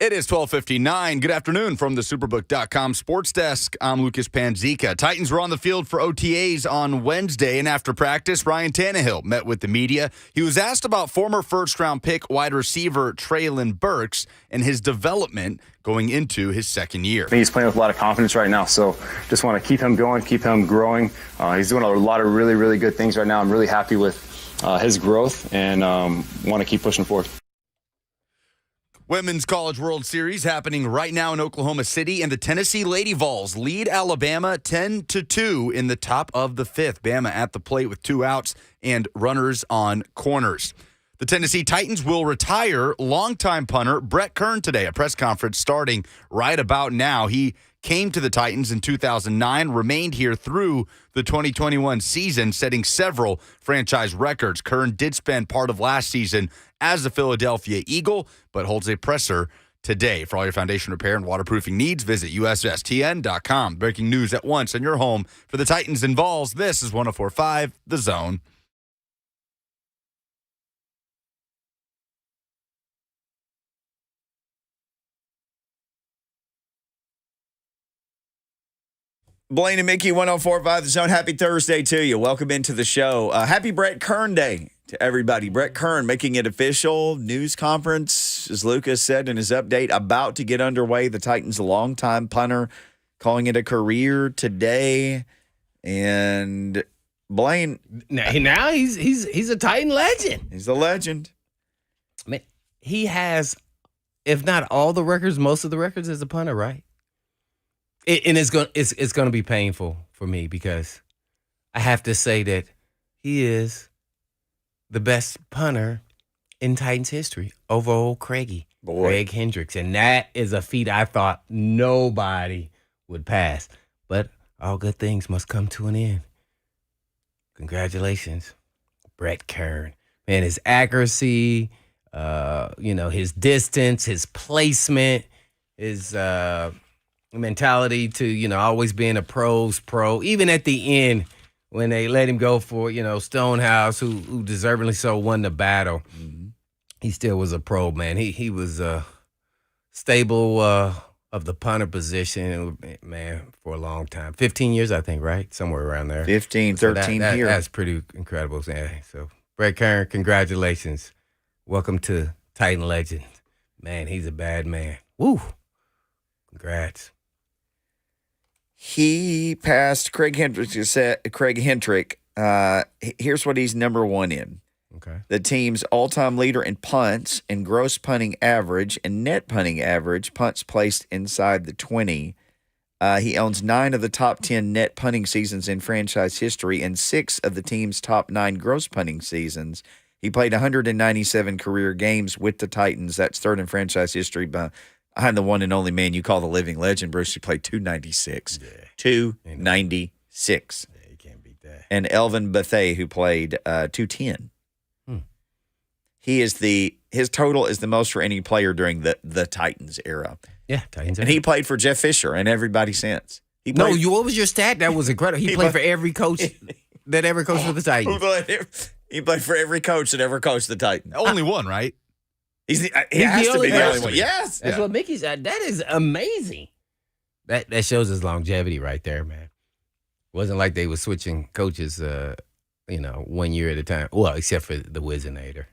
It is 12:59. Good afternoon from the Superbook.com Sports Desk. I'm Lucas Panzica. Titans were on the field for OTAs on Wednesday, and after practice, Ryan Tannehill met with the media. He was asked about former first-round pick wide receiver Treylon Burks and his development going into his second year. He's playing with a lot of confidence right now, so just want to keep him going, keep him growing. He's doing a lot of really, really good things right now. I'm really happy with his growth and want to keep pushing forward. Women's College World Series happening right now in Oklahoma City, and the Tennessee Lady Vols lead Alabama 10-2 in the top of the fifth. Bama at the plate with 2 outs and runners on corners. The Tennessee Titans will retire longtime punter Brett Kern today. A press conference starting right about now. He came to the Titans in 2009, remained here through the 2021 season, setting several franchise records. Kern did spend part of last season as a Philadelphia Eagle, but holds a presser today. For all your foundation repair and waterproofing needs, visit USSTN.com. Breaking news at once in your home for the Titans and Vols. This is 104.5 The Zone. Blaine and Mickey, 104.5 The Zone. Happy Thursday to you. Welcome into the show. Happy Brett Kern Day to everybody. Brett Kern making it official. News conference, as Lucas said in his update, about to get underway. The Titans' longtime punter calling it a career today. And Blaine. Now he's a Titan legend. He's a legend. I mean, he has, if not all the records, most of the records as a punter, right? And it's going to be painful for me because I have to say that he is the best punter in Titans history over old Craig Hendricks. And that is a feat I thought nobody would pass. But all good things must come to an end. Congratulations, Brett Kern. Man, his accuracy, his distance, his placement, his mentality to, always being a pro's pro. Even at the end, when they let him go for, Stonehouse, who deservingly so won the battle, he still was a pro, man. He was a stable of the punter position, man, for a long time. 15 years, I think, right? Somewhere around there. 13 here. That's pretty incredible. Yeah. So, Brett Kern, congratulations. Welcome to Titan legend. Man, he's a bad man. Woo. Congrats. He passed Craig Hendrick. Here's what he's number one in. Okay. The team's all-time leader in punts and gross punting average and net punting average, punts placed inside the 20. He owns 9 of the top 10 net punting seasons in franchise history and 6 of the team's top 9 gross punting seasons. He played 197 career games with the Titans. That's third in franchise history behind the one and only man you call the living legend, Bruce, who played 296. Yeah. 296. Yeah, you can't beat that. And Elvin Bethea, who played 210. His total is the most for any player during the Titans era. Yeah, Titans. And he played for Jeff Fisher and everybody since. What was your stat? That was incredible. He played for every coach that ever coached for the Titans. He played for every coach that ever coached the Titans. Only one, right? He has to be the only one. Yes. That's what Mickey said. That is amazing. That shows his longevity right there, man. It wasn't like they were switching coaches, 1 year at a time. Well, except for the Wizenheim.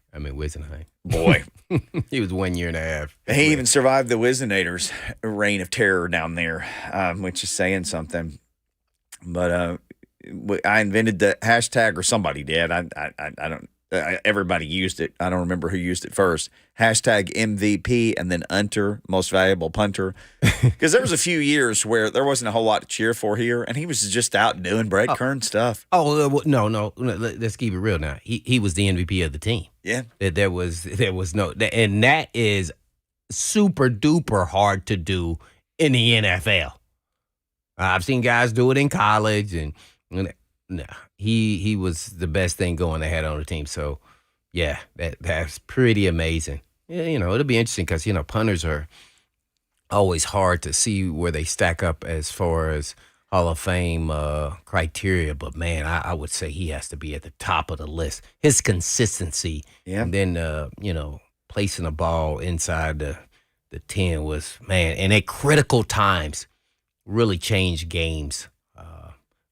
Boy. He was 1 year and a half. He even survived the Wizenhater's reign of terror down there, which is saying something. But I invented the hashtag, or somebody did. I don't. Everybody used it. I don't remember who used it first. Hashtag MVP and then Unter, most valuable punter. Because there was a few years where there wasn't a whole lot to cheer for here, and he was just out doing Brett Kern stuff. Oh, no. Let's keep it real now. He was the MVP of the team. Yeah. There was no, and that is super duper hard to do in the NFL. I've seen guys do it in college, and no, he was the best thing going they had on the team. So, yeah, that's pretty amazing. Yeah, it'll be interesting because, punters are always hard to see where they stack up as far as Hall of Fame criteria. But, man, I would say he has to be at the top of the list. His consistency, and then, placing a ball inside the 10 was, man, and at critical times, really changed games.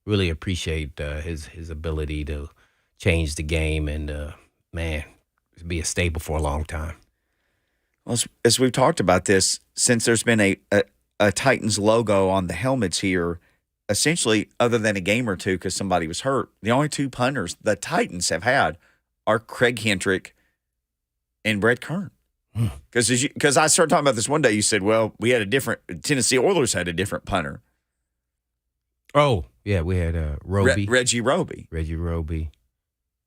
Really appreciate his ability to change the game and, man, be a staple for a long time. Well, as we've talked about this, since there's been a Titans logo on the helmets here, essentially, other than a game or two because somebody was hurt, the only two punters the Titans have had are Craig Hendrick and Brett Kern. Because I started talking about this one day, you said, well, we had a different – Tennessee Oilers had a different punter. Oh, yeah, we had Roby. Reggie Roby. Reggie Roby.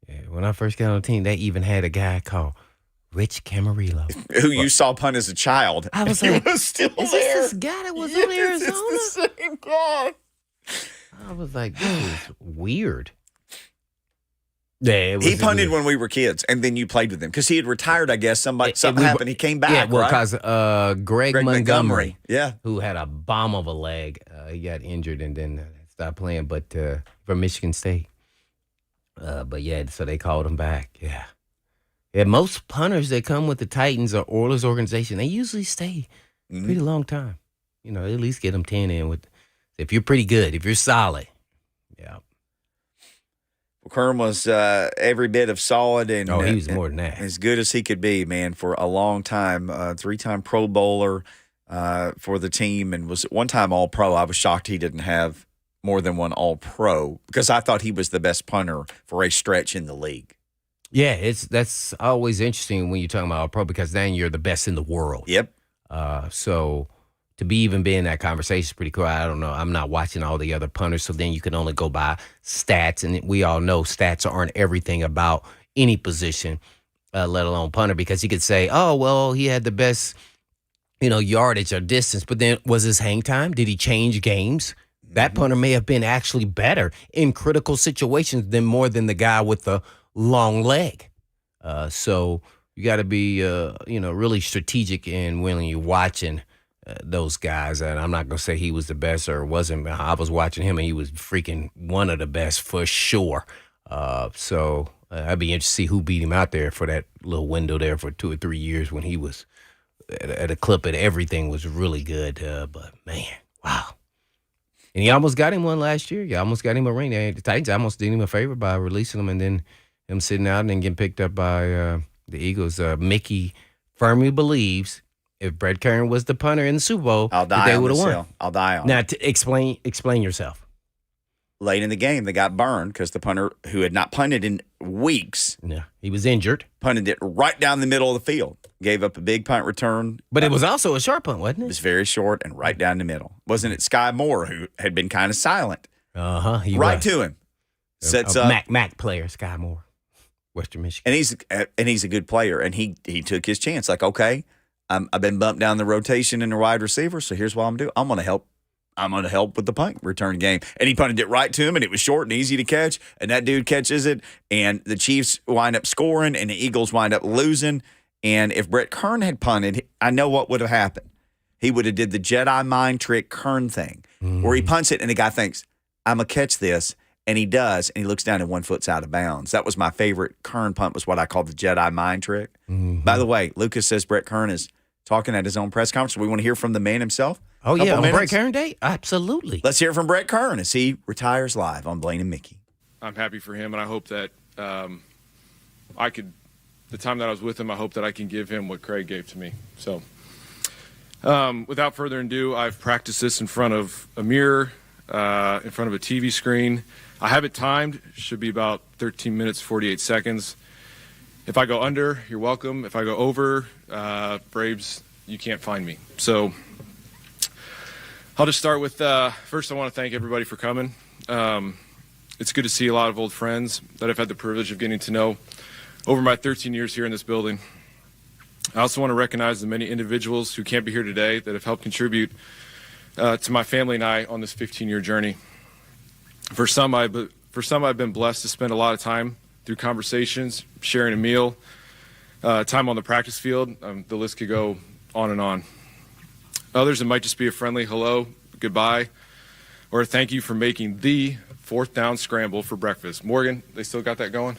Yeah, when I first got on the team, they even had a guy called Rich Camarillo. Who you saw punt as a child. I was like, he was still is there. this guy that was on Arizona? It's the same guy. I was like, this is weird. Yeah, he punted when we were kids, and then you played with him because he had retired. I guess something happened. He came back. Yeah, well, right? because Greg Montgomery, yeah, who had a bomb of a leg, he got injured and then stopped playing. But from Michigan State, but yeah, so they called him back. Yeah, most punters that come with the Titans or Oilers organization, they usually stay a pretty long time. You know, at least get them 10 in with. If you're pretty good, if you're solid, yeah. Kern was every bit of solid and he was more than that. As good as he could be, man, for a long time. 3-time Pro Bowler for the team and was at one time All-Pro. I was shocked he didn't have more than one All-Pro because I thought he was the best punter for a stretch in the league. Yeah, that's always interesting when you're talking about All-Pro because then you're the best in the world. Yep. So to be in that conversation is pretty cool. I don't know. I'm not watching all the other punters, so then you can only go by stats. And we all know stats aren't everything about any position, let alone punter, because you could say, oh, well, he had the best, yardage or distance. But then was his hang time? Did he change games? That punter may have been actually better in critical situations than the guy with the long leg. So you got to be, really strategic in when you're watching those guys, and I'm not going to say he was the best or wasn't. I was watching him, and he was freaking one of the best for sure. So I'd be interested to see who beat him out there for that little window there for 2 or 3 years when he was at a clip and everything was really good. But, man, wow. And he almost got him one last year. You almost got him a ring. The Titans almost did him a favor by releasing him and then him sitting out and then getting picked up by the Eagles. Mickey firmly believes if Brett Kern was the punter in the Super Bowl, they would have won. I'll die on now, it. to explain yourself. Late in the game, they got burned because the punter, who had not punted in weeks, he was injured. Punted it right down the middle of the field. Gave up a big punt return. But it was also a short punt, wasn't it? It was very short and right down the middle. Wasn't it Sky Moore, who had been kind of silent? He right was. to him. Sets up. Mac player, Sky Moore, Western Michigan. And he's a good player. And he took his chance. Like, okay, I've been bumped down the rotation in the wide receiver, so here's what I'm doing. I'm going to help. I'm going to help with the punt return game. And he punted it right to him, and it was short and easy to catch. And that dude catches it, and the Chiefs wind up scoring, and the Eagles wind up losing. And if Brett Kern had punted, I know what would have happened. He would have did the Jedi mind trick Kern thing, where he punts it, and the guy thinks, I'm going to catch this. And he does, and he looks down and 1 foot's out of bounds. That was my favorite Kern punt, was what I called the Jedi mind trick. By the way, Lucas says Brett Kern is talking at his own press conference. We want to hear from the man himself. Oh, yeah, on Brett Kern Day? Absolutely. Let's hear from Brett Kern as he retires live on Blaine and Mickey. I'm happy for him, and I hope that the time that I was with him, I hope that I can give him what Craig gave to me. So without further ado, I've practiced this in front of a mirror, in front of a TV screen. I have it timed. Should be about 13 minutes, 48 seconds. If I go under, you're welcome. If I go over, Braves, you can't find me. So I'll just start with, first I want to thank everybody for coming. It's good to see a lot of old friends that I've had the privilege of getting to know over my 13 years here in this building. I also want to recognize the many individuals who can't be here today that have helped contribute to my family and I on this 15-year journey. For some, I've been blessed to spend a lot of time through conversations, sharing a meal, time on the practice field. The list could go on and on. Others, it might just be a friendly hello, goodbye, or a thank you for making the 4th down scramble for breakfast. Morgan, they still got that going?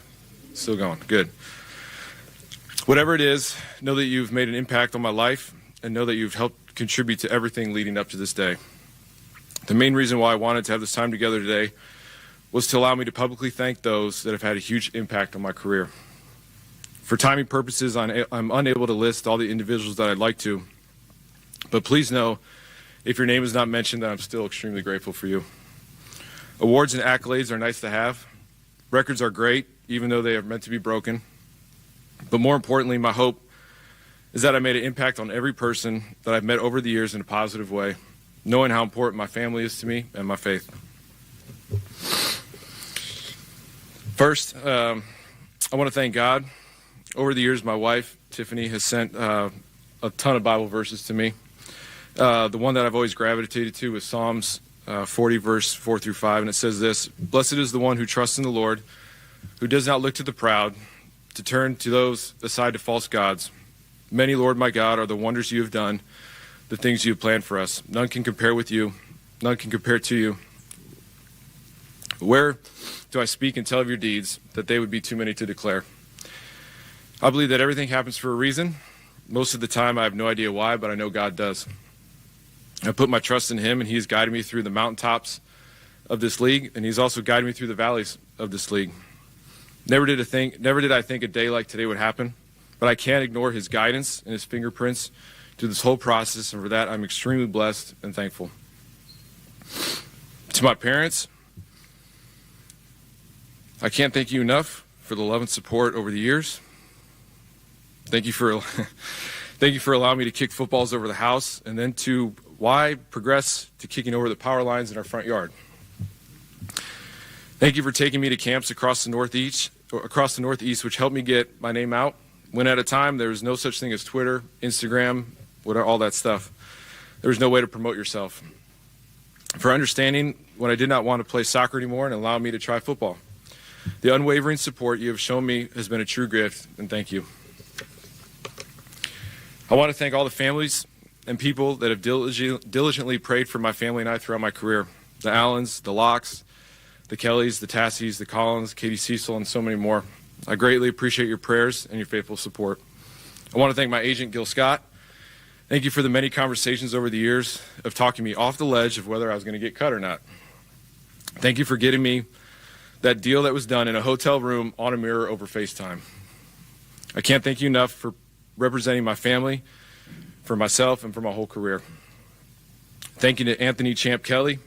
Still going. Good. Whatever it is, know that you've made an impact on my life and know that you've helped contribute to everything leading up to this day. The main reason why I wanted to have this time together today was to allow me to publicly thank those that have had a huge impact on my career. For timing purposes, I'm unable to list all the individuals that I'd like to, but please know, if your name is not mentioned, that I'm still extremely grateful for you. Awards and accolades are nice to have. Records are great, even though they are meant to be broken. But more importantly, my hope is that I made an impact on every person that I've met over the years in a positive way, knowing how important my family is to me and my faith. First, I want to thank God. Over the years, my wife, Tiffany, has sent a ton of Bible verses to me. The one that I've always gravitated to is Psalms 40, verse 4 through 5, and it says this: "Blessed is the one who trusts in the Lord, who does not look to the proud, to turn to those aside to false gods. Many, Lord my God, are the wonders you have done, the things you have planned for us. None can compare with you. None can compare to you. Where do I speak and tell of your deeds, that they would be too many to declare?" I believe that everything happens for a reason. Most of the time, I have no idea why, but I know God does. I put my trust in him, and he has guided me through the mountaintops of this league, and he's also guided me through the valleys of this league. Never did I think a day like today would happen, but I can't ignore his guidance and his fingerprints through this whole process, and for that, I'm extremely blessed and thankful. To my parents, I can't thank you enough for the love and support over the years. Thank you for allowing me to kick footballs over the house, and then to progress to kicking over the power lines in our front yard. Thank you for taking me to camps across the Northeast, which helped me get my name out. When at a time there was no such thing as Twitter, Instagram, all that stuff. There was no way to promote yourself. For understanding when I did not want to play soccer anymore and allowing me to try football. The unwavering support you have shown me has been a true gift, and thank you. I want to thank all the families and people that have diligently prayed for my family and I throughout my career. The Allens, the Locks, the Kellys, the Tassies, the Collins, Katie Cecil, and so many more. I greatly appreciate your prayers and your faithful support. I want to thank my agent, Gil Scott. Thank you for the many conversations over the years of talking me off the ledge of whether I was going to get cut or not. Thank you for getting me that deal that was done in a hotel room on a mirror over FaceTime. I can't thank you enough for representing my family, for myself, and for my whole career. Thank you to Anthony Champ Kelly.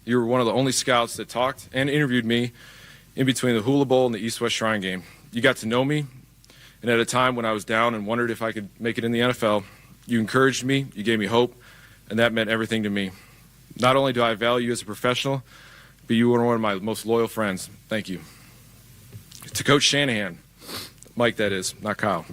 You were one of the only scouts that talked and interviewed me in between the Hula Bowl and the East-West Shrine game. You got to know me, and at a time when I was down and wondered if I could make it in the NFL, you encouraged me, you gave me hope, and that meant everything to me. Not only do I value you as a professional, but you were one of my most loyal friends. Thank you. To Coach Shanahan, Mike that is, not Kyle.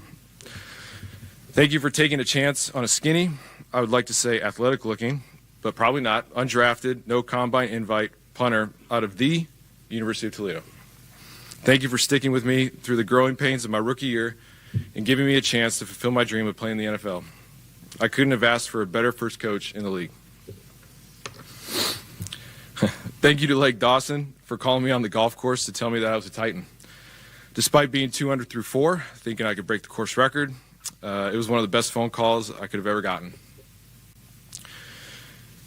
Thank you for taking a chance on a skinny, I would like to say athletic looking, but probably not, undrafted, no combine invite punter out of the University of Toledo. Thank you for sticking with me through the growing pains of my rookie year and giving me a chance to fulfill my dream of playing in the NFL. I couldn't have asked for a better first coach in the league. Thank you to Lake Dawson for calling me on the golf course to tell me that I was a Titan. Despite being 2 under through 4, thinking I could break the course record, it was one of the best phone calls I could have ever gotten.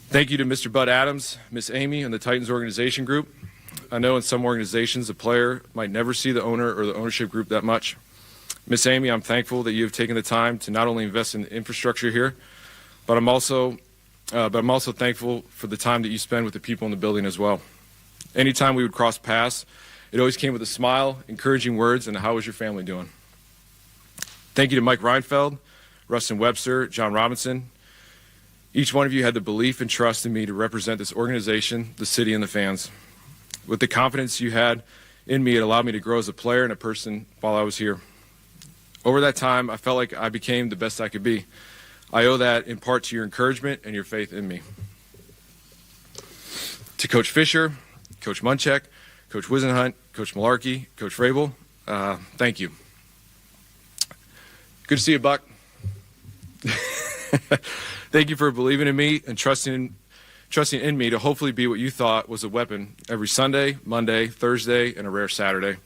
Thank you to Mr. Bud Adams, Miss Amy, and the Titans organization group. I know in some organizations a player might never see the owner or the ownership group that much. Miss Amy, I'm thankful that you have taken the time to not only invest in the infrastructure here, but I'm also thankful for the time that you spend with the people in the building as well. Anytime we would cross paths, it always came with a smile, encouraging words, and how was your family doing? Thank you to Mike Reinfeld, Rustin Webster, John Robinson. Each one of you had the belief and trust in me to represent this organization, the city, and the fans. With the confidence you had in me, it allowed me to grow as a player and a person while I was here. Over that time, I felt like I became the best I could be. I owe that in part to your encouragement and your faith in me. To Coach Fisher, Coach Munchak, Coach Wisenhunt, Coach Malarkey, Coach Vrabel, thank you. Good to see you, Buck. Thank you for believing in me and trusting in me to hopefully be what you thought was a weapon every Sunday, Monday, Thursday, and a rare Saturday.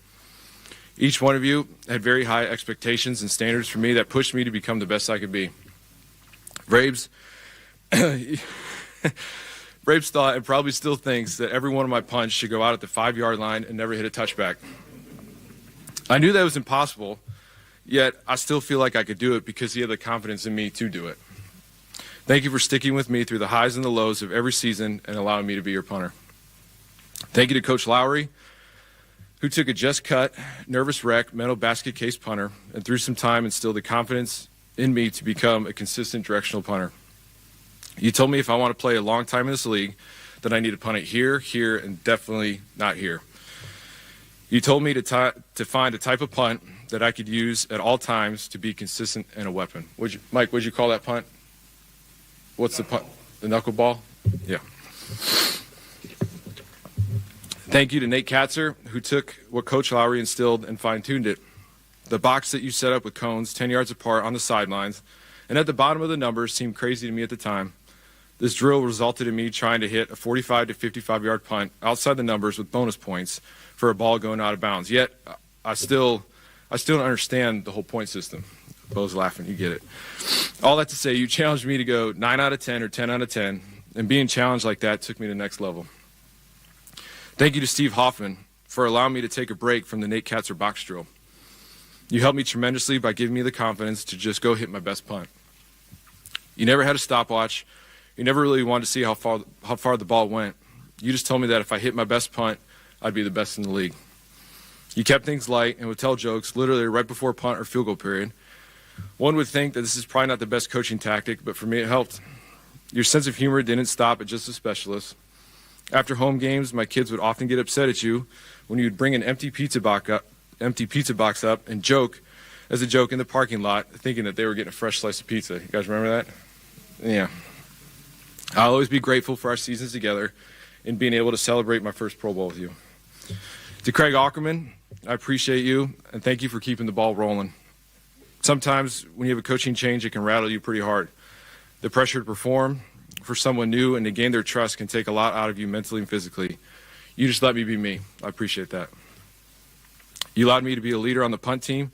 Each one of you had very high expectations and standards for me that pushed me to become the best I could be. Braves, Braves thought and probably still thinks that every one of my punts should go out at the 5-yard line and never hit a touchback. I knew that was impossible, yet I still feel like I could do it because he had the confidence in me to do it. Thank you for sticking with me through the highs and the lows of every season and allowing me to be your punter. Thank you to Coach Lowry, who took a just cut, nervous wreck, mental basket case punter, and through some time instilled the confidence in me to become a consistent directional punter. You told me if I want to play a long time in this league, that I need to punt it here, here, and definitely not here. You told me to find a type of punt that I could use at all times to be consistent and a weapon. Mike, what'd you call that punt? What's the punt? The knuckleball? Yeah. Thank you to Nate Katzer, who took what Coach Lowry instilled and fine-tuned it. The box that you set up with cones 10 yards apart on the sidelines and at the bottom of the numbers seemed crazy to me at the time. This drill resulted in me trying to hit a 45 to 55-yard punt outside the numbers with bonus points for a ball going out of bounds. Yet, I still don't understand the whole point system. Bo's laughing, you get it. All that to say, you challenged me to go 9 out of 10 or 10 out of 10, and being challenged like that took me to the next level. Thank you to Steve Hoffman for allowing me to take a break from the Nate Katzer box drill. You helped me tremendously by giving me the confidence to just go hit my best punt. You never had a stopwatch. You never really wanted to see how far the ball went. You just told me that if I hit my best punt, I'd be the best in the league. You kept things light and would tell jokes literally right before punt or field goal period. One would think that this is probably not the best coaching tactic, but for me it helped. Your sense of humor didn't stop at just a specialist. After home games, my kids would often get upset at you when you'd bring an empty pizza box up and joke as a joke in the parking lot, thinking that they were getting a fresh slice of pizza. You guys remember that? Yeah. I'll always be grateful for our seasons together and being able to celebrate my first Pro Bowl with you. To Craig Ackerman, I appreciate you and thank you for keeping the ball rolling. Sometimes when you have a coaching change, it can rattle you pretty hard. The pressure to perform for someone new and to gain their trust can take a lot out of you mentally and physically. You just let me be me. I appreciate that. You allowed me to be a leader on the punt team.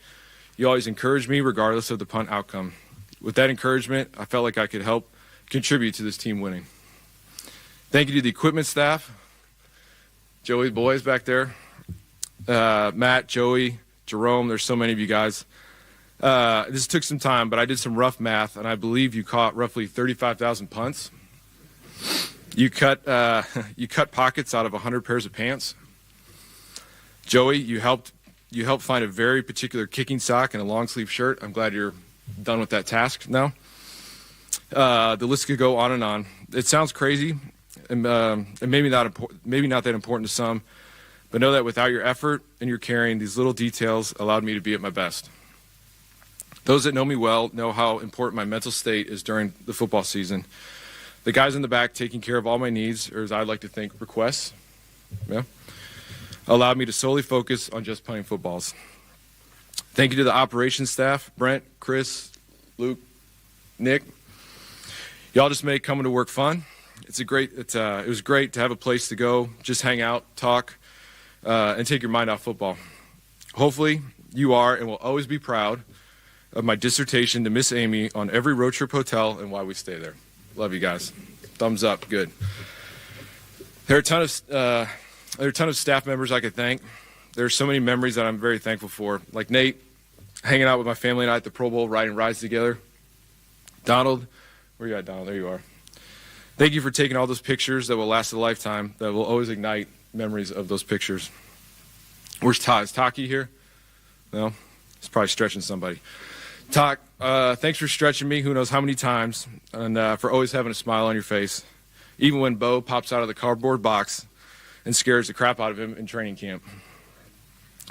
You always encouraged me regardless of the punt outcome. With that encouragement, I felt like I could help contribute to this team winning. Thank you to the equipment staff, Joey, boys back there, Matt, Joey, Jerome, there's so many of you guys. This took some time, but I did some rough math, and I believe you caught roughly 35,000 punts. You cut pockets out of 100 pairs of pants. Joey, you helped find a very particular kicking sock and a long sleeve shirt. I'm glad you're done with that task now. The list could go on and on. It sounds crazy, and maybe not that important to some, but know that without your effort and your caring, these little details allowed me to be at my best. Those that know me well know how important my mental state is during the football season. The guys in the back taking care of all my needs, or as I like to think, requests, allowed me to solely focus on just playing footballs. Thank you to the operations staff, Brent, Chris, Luke, Nick. Y'all just make coming to work fun. It was great to have a place to go, just hang out, talk, and take your mind off football. Hopefully, you are and will always be proud of my dissertation to Miss Amy on every road trip hotel and why we stay there. Love you guys. Thumbs up. Good. There are a ton of staff members I could thank. There are so many memories that I'm very thankful for. Like Nate, hanging out with my family and I at the Pro Bowl, riding rides together. Donald, where you at, Donald? There you are. Thank you for taking all those pictures that will last a lifetime, that will always ignite memories of those pictures. Where's Todd? Is Taki here? No? He's probably stretching somebody. Talk, thanks for stretching me who knows how many times, and for always having a smile on your face, even when Bo pops out of the cardboard box and scares the crap out of him in training camp.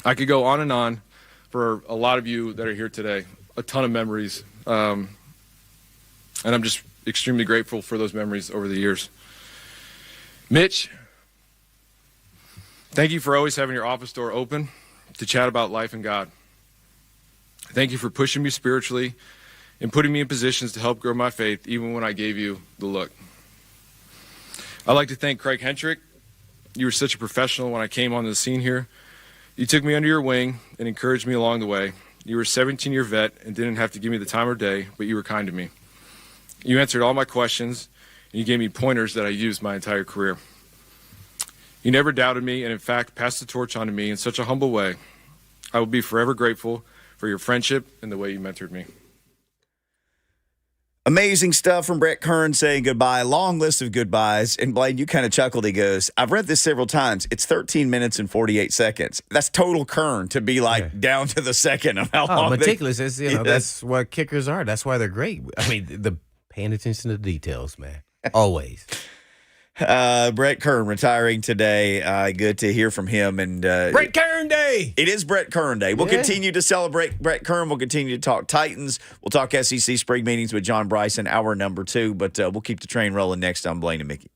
I could go on and on for a lot of you that are here today. A ton of memories, and I'm just extremely grateful for those memories over the years. Mitch, thank you for always having your office door open to chat about life and God. Thank you for pushing me spiritually and putting me in positions to help grow my faith, even when I gave you the look. I'd like to thank Craig Hentrick. You were such a professional when I came on the scene here. You took me under your wing and encouraged me along the way. You were a 17-year vet and didn't have to give me the time of day, but you were kind to me. You answered all my questions, and you gave me pointers that I used my entire career. You never doubted me, and in fact, passed the torch on to me in such a humble way. I will be forever grateful for your friendship and the way you mentored me. Amazing stuff from Brett Kern saying goodbye. Long list of goodbyes. And Blaine, you kind of chuckled. He goes, I've read this several times. It's 13 minutes and 48 seconds. That's total Kern to be like down to the second of how long. Meticulous. That's what kickers are. That's why they're great. I mean, the paying attention to the details, man. Always. Brett Kern retiring today. Good to hear from him. And Brett Kern Day. It is Brett Kern Day. We'll continue to celebrate Brett Kern. We'll continue to talk Titans. We'll talk SEC spring meetings with John Brice in hour number 2. But we'll keep the train rolling next on Blaine and Mickey.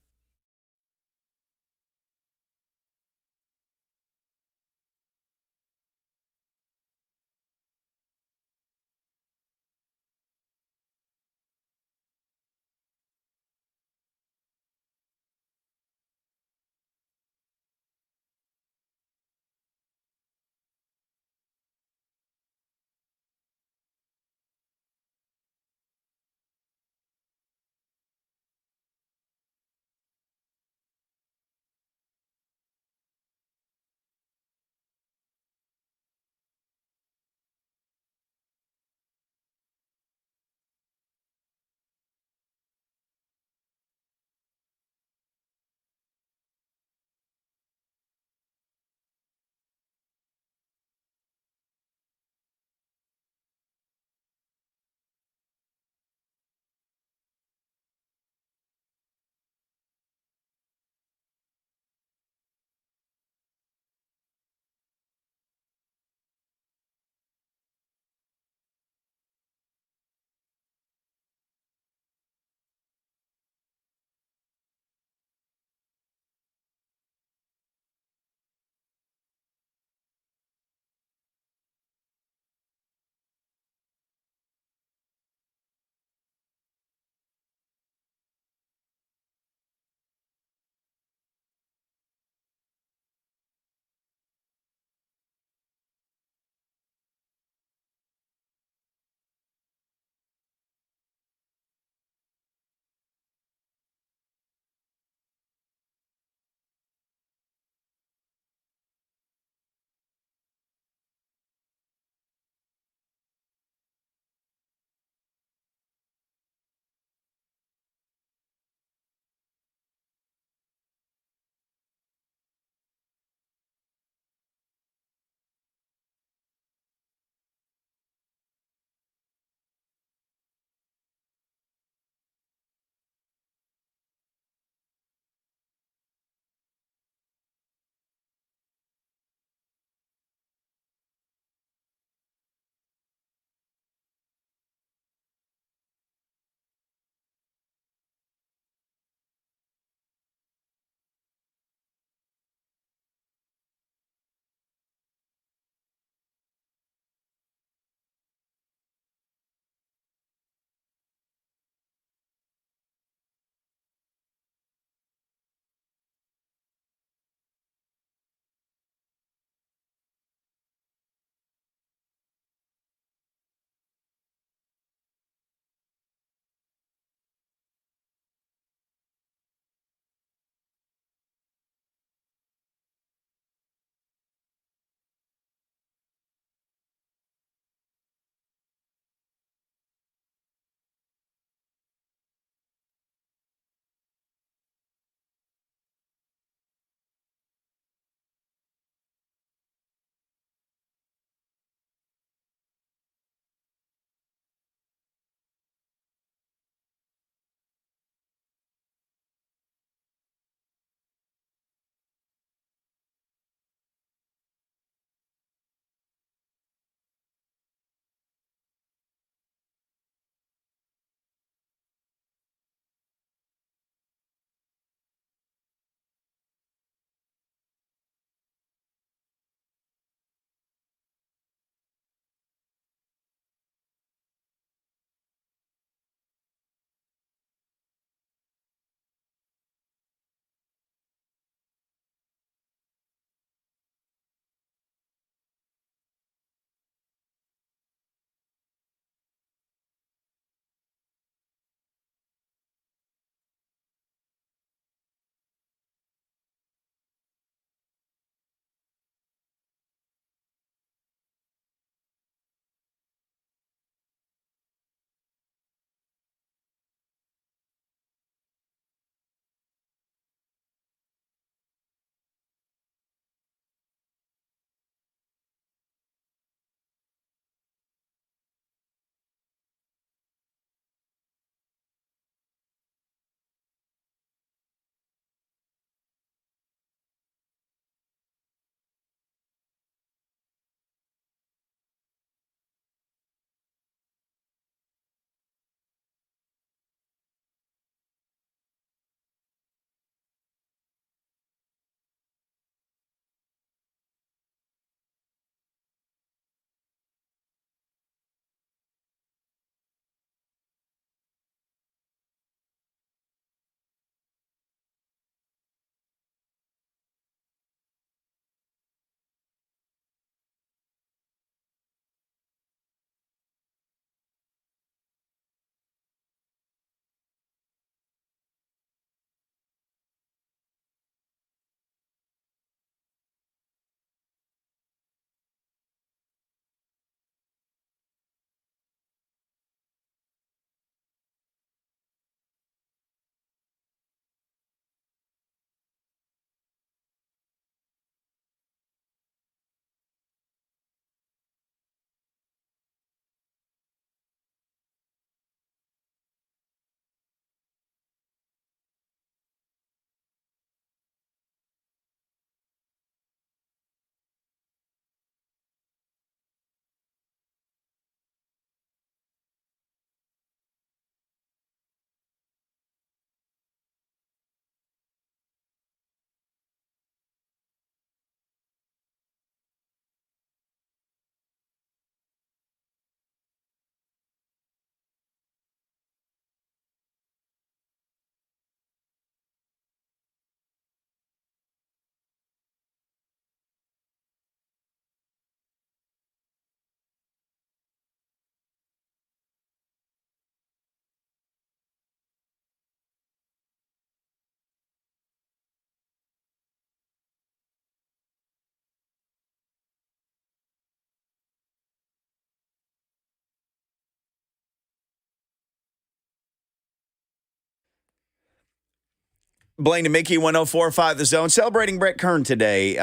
Blaine and Mickey, 104.5 The Zone, celebrating Brett Kern today.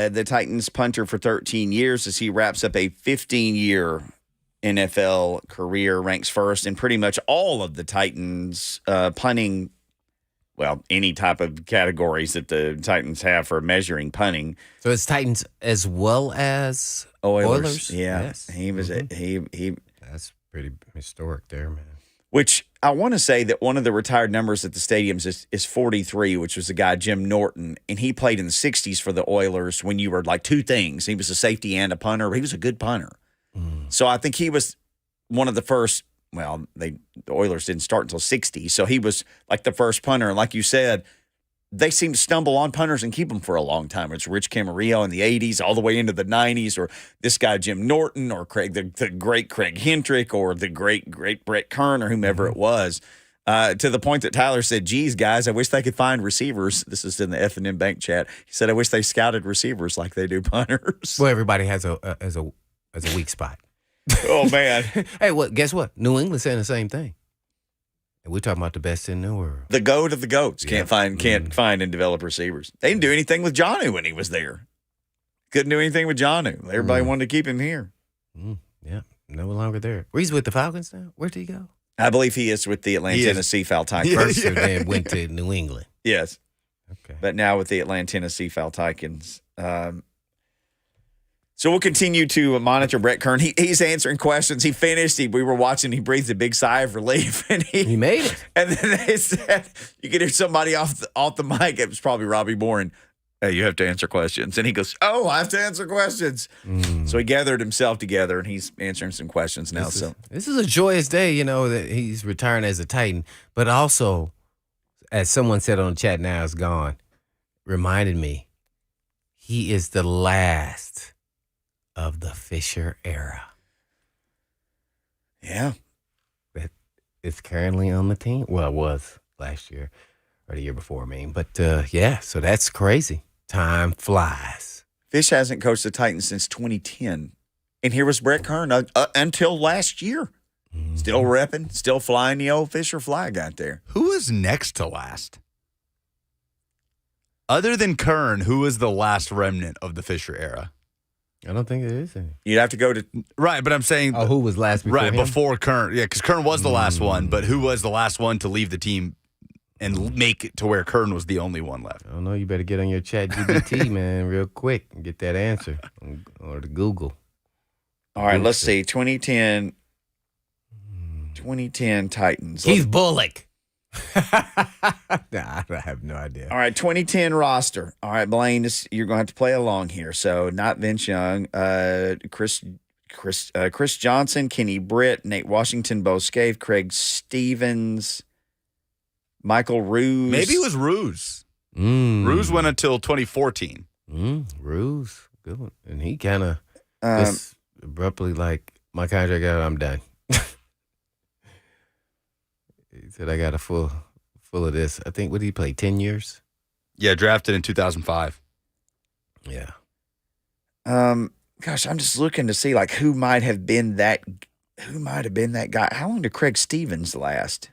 The Titans punter for 13 years as he wraps up a 15-year NFL career, ranks first in pretty much all of the Titans punting, well, any type of categories that the Titans have for measuring punting. So it's Titans as well as Oilers. Yeah, Yes. he was he. That's pretty historic there, man. Which I want to say that one of the retired numbers at the stadiums is 43, which was the guy Jim Norton, and he played in the 60s for the Oilers when you were like two things. He was a safety and a punter. He was a good punter. So I think he was one of the first. Well, the Oilers didn't start until 60, so he was like the first punter. And like you said, they seem to stumble on punters and keep them for a long time. It's Rich Camarillo in the 80s all the way into the 90s, or this guy Jim Norton, or Craig, the great Craig Hendrick, or the great Brett Kern, or whomever it was, to the point that Tyler said, geez, guys, I wish they could find receivers. This is in the F&M Bank chat. He said, I wish they scouted receivers like they do punters. Well, everybody has a weak spot. Oh, man. Hey, guess what? New England saying the same thing. And we're talking about the best in the world. The goat of the goats can't find and develop receivers. They didn't do anything with Jonnu when he was there. Couldn't do anything with Jonnu. Everybody wanted to keep him here. Yeah, no longer there. He's with the Falcons now. Where'd he go? I believe he is with the Atlanta Tennessee Falcons. First, and then went to New England. Yes. Okay. But now with the Atlanta Tennessee Falcons. So we'll continue to monitor Brett Kern. He's answering questions. He finished. We were watching. He breathed a big sigh of relief, and he made it. And then they said, "You could hear somebody off the mic." It was probably Robbie Bourne. Hey, you have to answer questions, and he goes, "Oh, I have to answer questions." So he gathered himself together, and he's answering some questions now. This is a joyous day, that he's retiring as a Titan, but also, as someone said on the chat, now is gone. Reminded me, he is the last of the Fisher era. Yeah. That is currently on the team. Well, it was last year or the year before, But, so that's crazy. Time flies. Fish hasn't coached the Titans since 2010. And here was Brett Kern until last year. Still repping, still flying the old Fisher flag out there. Who is next to last? Other than Kern, who is the last remnant of the Fisher era? I don't think there is any. You'd have to go to... Right, but I'm saying... Oh, who was last before him? Before Kern. Yeah, because Kern was the last one, but who was the last one to leave the team and make it to where Kern was the only one left? I don't know. You better get on your chat GPT, man, real quick and get that answer. Or to Google. All right, let's see. 2010 Titans. Keith Bullock. Nah, I have no idea. All right, 2010 roster. All right, Blaine, you're going to have to play along here. So not Vince Young, Chris Johnson, Kenny Britt, Nate Washington, Bo Scaife, Craig Stevens, Michael Ruse. Maybe it was Ruse. Ruse went until 2014. Ruse, good one. And he kind of just abruptly like, my contract out, I'm done. He said, I got a full of this. I think, what did he play, 10 years? Yeah, drafted in 2005. Yeah. Gosh, I'm just looking to see, like, who might have been that guy. How long did Craig Stevens last?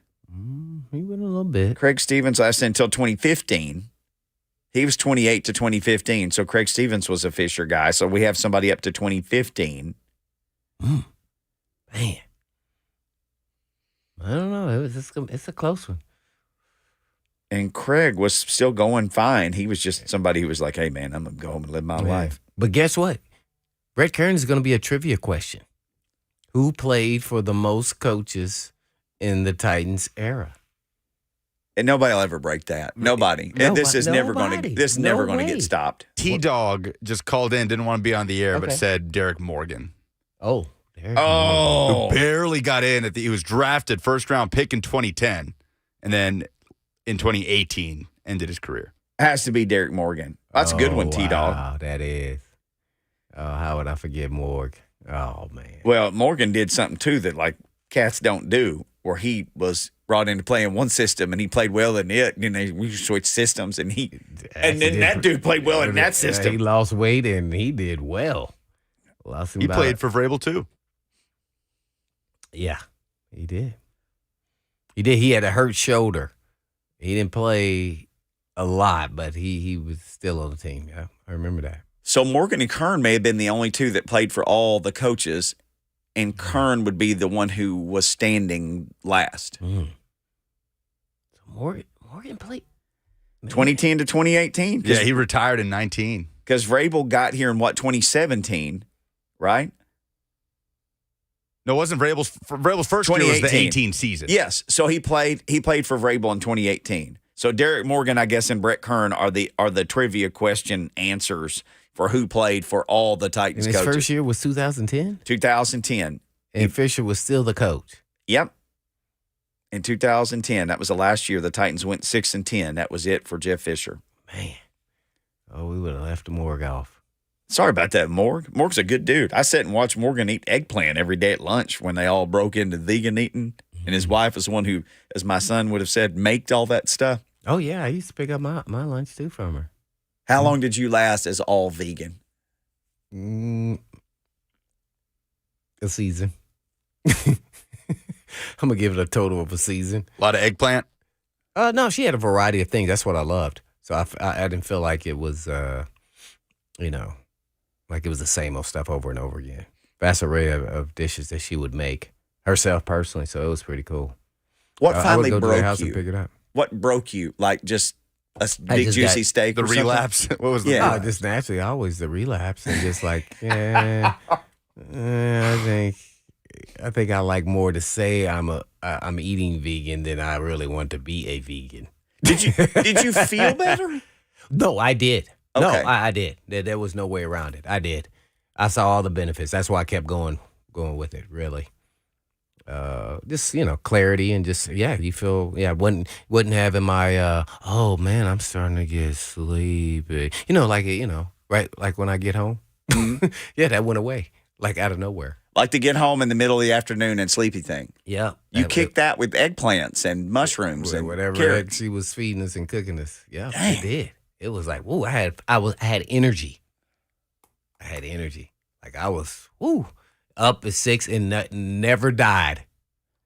He went a little bit. Craig Stevens lasted until 2015. He was 28 to 2015, so Craig Stevens was a Fisher guy. So we have somebody up to 2015. Man. I don't know. It's a close one. And Craig was still going fine. He was just somebody who was like, hey, man, I'm going to go home and live my life. But guess what? Brett Kern is going to be a trivia question. Who played for the most coaches in the Titans era? And nobody will ever break that. Nobody. This is never going to get stopped. T-Dog just called in, didn't want to be on the air, but said Derek Morgan. Oh. Who barely got in. He was drafted first-round pick in 2010, and then in 2018 ended his career. Has to be Derek Morgan. That's a good one, T-Dog. Wow, that is. Oh, how would I forget Morg? Oh, man. Well, Morgan did something, too, that, like, cats don't do, where he was brought into playing one system, and he played well in it, and then we switched systems, and then that dude played well in that system. He lost weight, and he did well. He played for Vrabel, too. Yeah, he did. He had a hurt shoulder. He didn't play a lot, but he was still on the team. Yeah, I remember that. So Morgan and Kern may have been the only two that played for all the coaches, and Kern would be the one who was standing last. So Morgan played 2010 to 2018. Yeah, he retired in 19. Because Vrabel got here in, 2017, right? No, it wasn't Vrabel's first year was the 18 season. Yes, so he played for Vrabel in 2018. So Derek Morgan, I guess, and Brett Kern are the trivia question answers for who played for all the Titans and his coaches. first year was 2010? 2010. And Fisher was still the coach. Yep. In 2010, that was the last year the Titans went 6-10. That was it for Jeff Fisher. Man. Oh, we would have left the Morg off. Sorry about that, Morg. Morg's a good dude. I sat and watched Morgan eat eggplant every day at lunch when they all broke into vegan eating. And his wife was the one who, as my son would have said, maked all that stuff. Oh, yeah. I used to pick up my lunch, too, from her. How long did you last as all vegan? A season. I'm going to give it a total of a season. A lot of eggplant? No, she had a variety of things. That's what I loved. So I didn't feel like it was, like it was the same old stuff over and over again. Vast array of dishes that she would make herself personally. So it was pretty cool. What I finally would go to their broke house you? and pick it up. What broke you? Like just a big just juicy got steak The or something? relapse? What was the Yeah. relapse? Just naturally, always the relapse and just like, I think I like more to say I'm eating vegan than I really want to be a vegan. Did you feel better? No, I did. No, Okay. I did. There was no way around it. I did. I saw all the benefits. That's why I kept going with it, really. Just, clarity and just, you feel, wasn't having my, oh man, I'm starting to get sleepy. Right? Like when I get home. Yeah, that went away, like out of nowhere. Like to get home in the middle of the afternoon and sleepy thing. Yeah. You kicked that with eggplants and mushrooms and whatever carrots. she was feeding us and cooking us. Yeah, Dang. it did. It was like, whoa, I had energy. I had energy. Like I was, up at 6 and never died.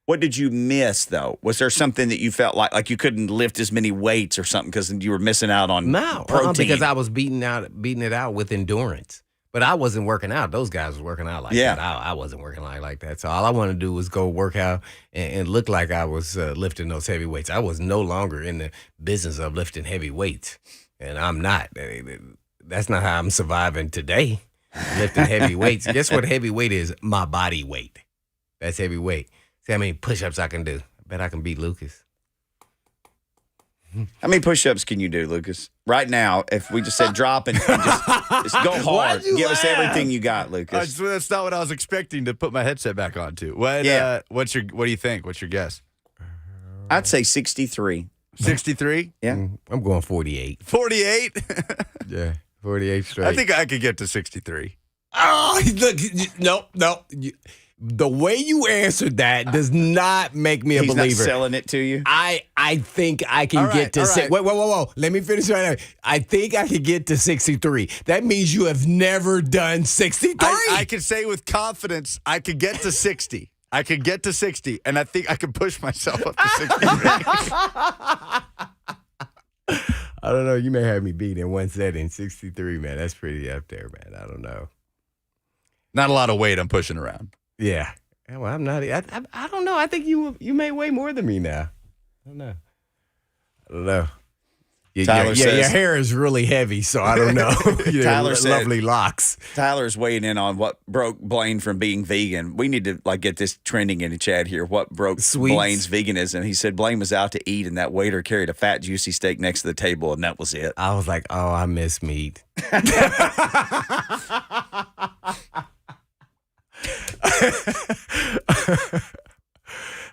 What did you miss, though? Was there something that you felt like you couldn't lift as many weights or something because you were missing out on protein? Because I was beating it out with endurance. But I wasn't working out. Those guys were working out like that. I wasn't working out like that. So all I wanted to do was go work out and look like I was lifting those heavy weights. I was no longer in the business of lifting heavy weights. And I'm not. That's not how I'm surviving today, lifting heavy weights. Guess what heavy weight is? My body weight. That's heavy weight. See how many push-ups I can do. I bet I can beat Lucas. How many push-ups can you do, Lucas? Right now, if we just said drop and just go hard. Give us everything you got, Lucas. That's not what I was expecting to put my headset back onto. What do you think? What's your guess? I'd say 63. 63? Yeah. I'm going 48. 48? Yeah, 48 straight. I think I could get to 63. Oh, look, no. The way you answered that does not make me a He's believer. not selling it to you? I think I can get to six. right. Whoa. Let me finish right now. I think I can get to 63. That means you have never done 63. I can say with confidence I could get to 60. I could get to 60, and I think I could push myself up to 63. I don't know. You may have me beat in one setting. 63, man. That's pretty up there, man. I don't know. Not a lot of weight I'm pushing around. Yeah. Well, I'm not. I don't know. I think you may weigh more than me now. I don't know. Tyler says, your hair is really heavy, so I don't know. Tyler said, lovely locks. Tyler's weighing in on what broke Blaine from being vegan. We need to get this trending in the chat here. What broke Sweets. Blaine's veganism? He said Blaine was out to eat, and that waiter carried a fat, juicy steak next to the table, and that was it. I was like, oh, I miss meat.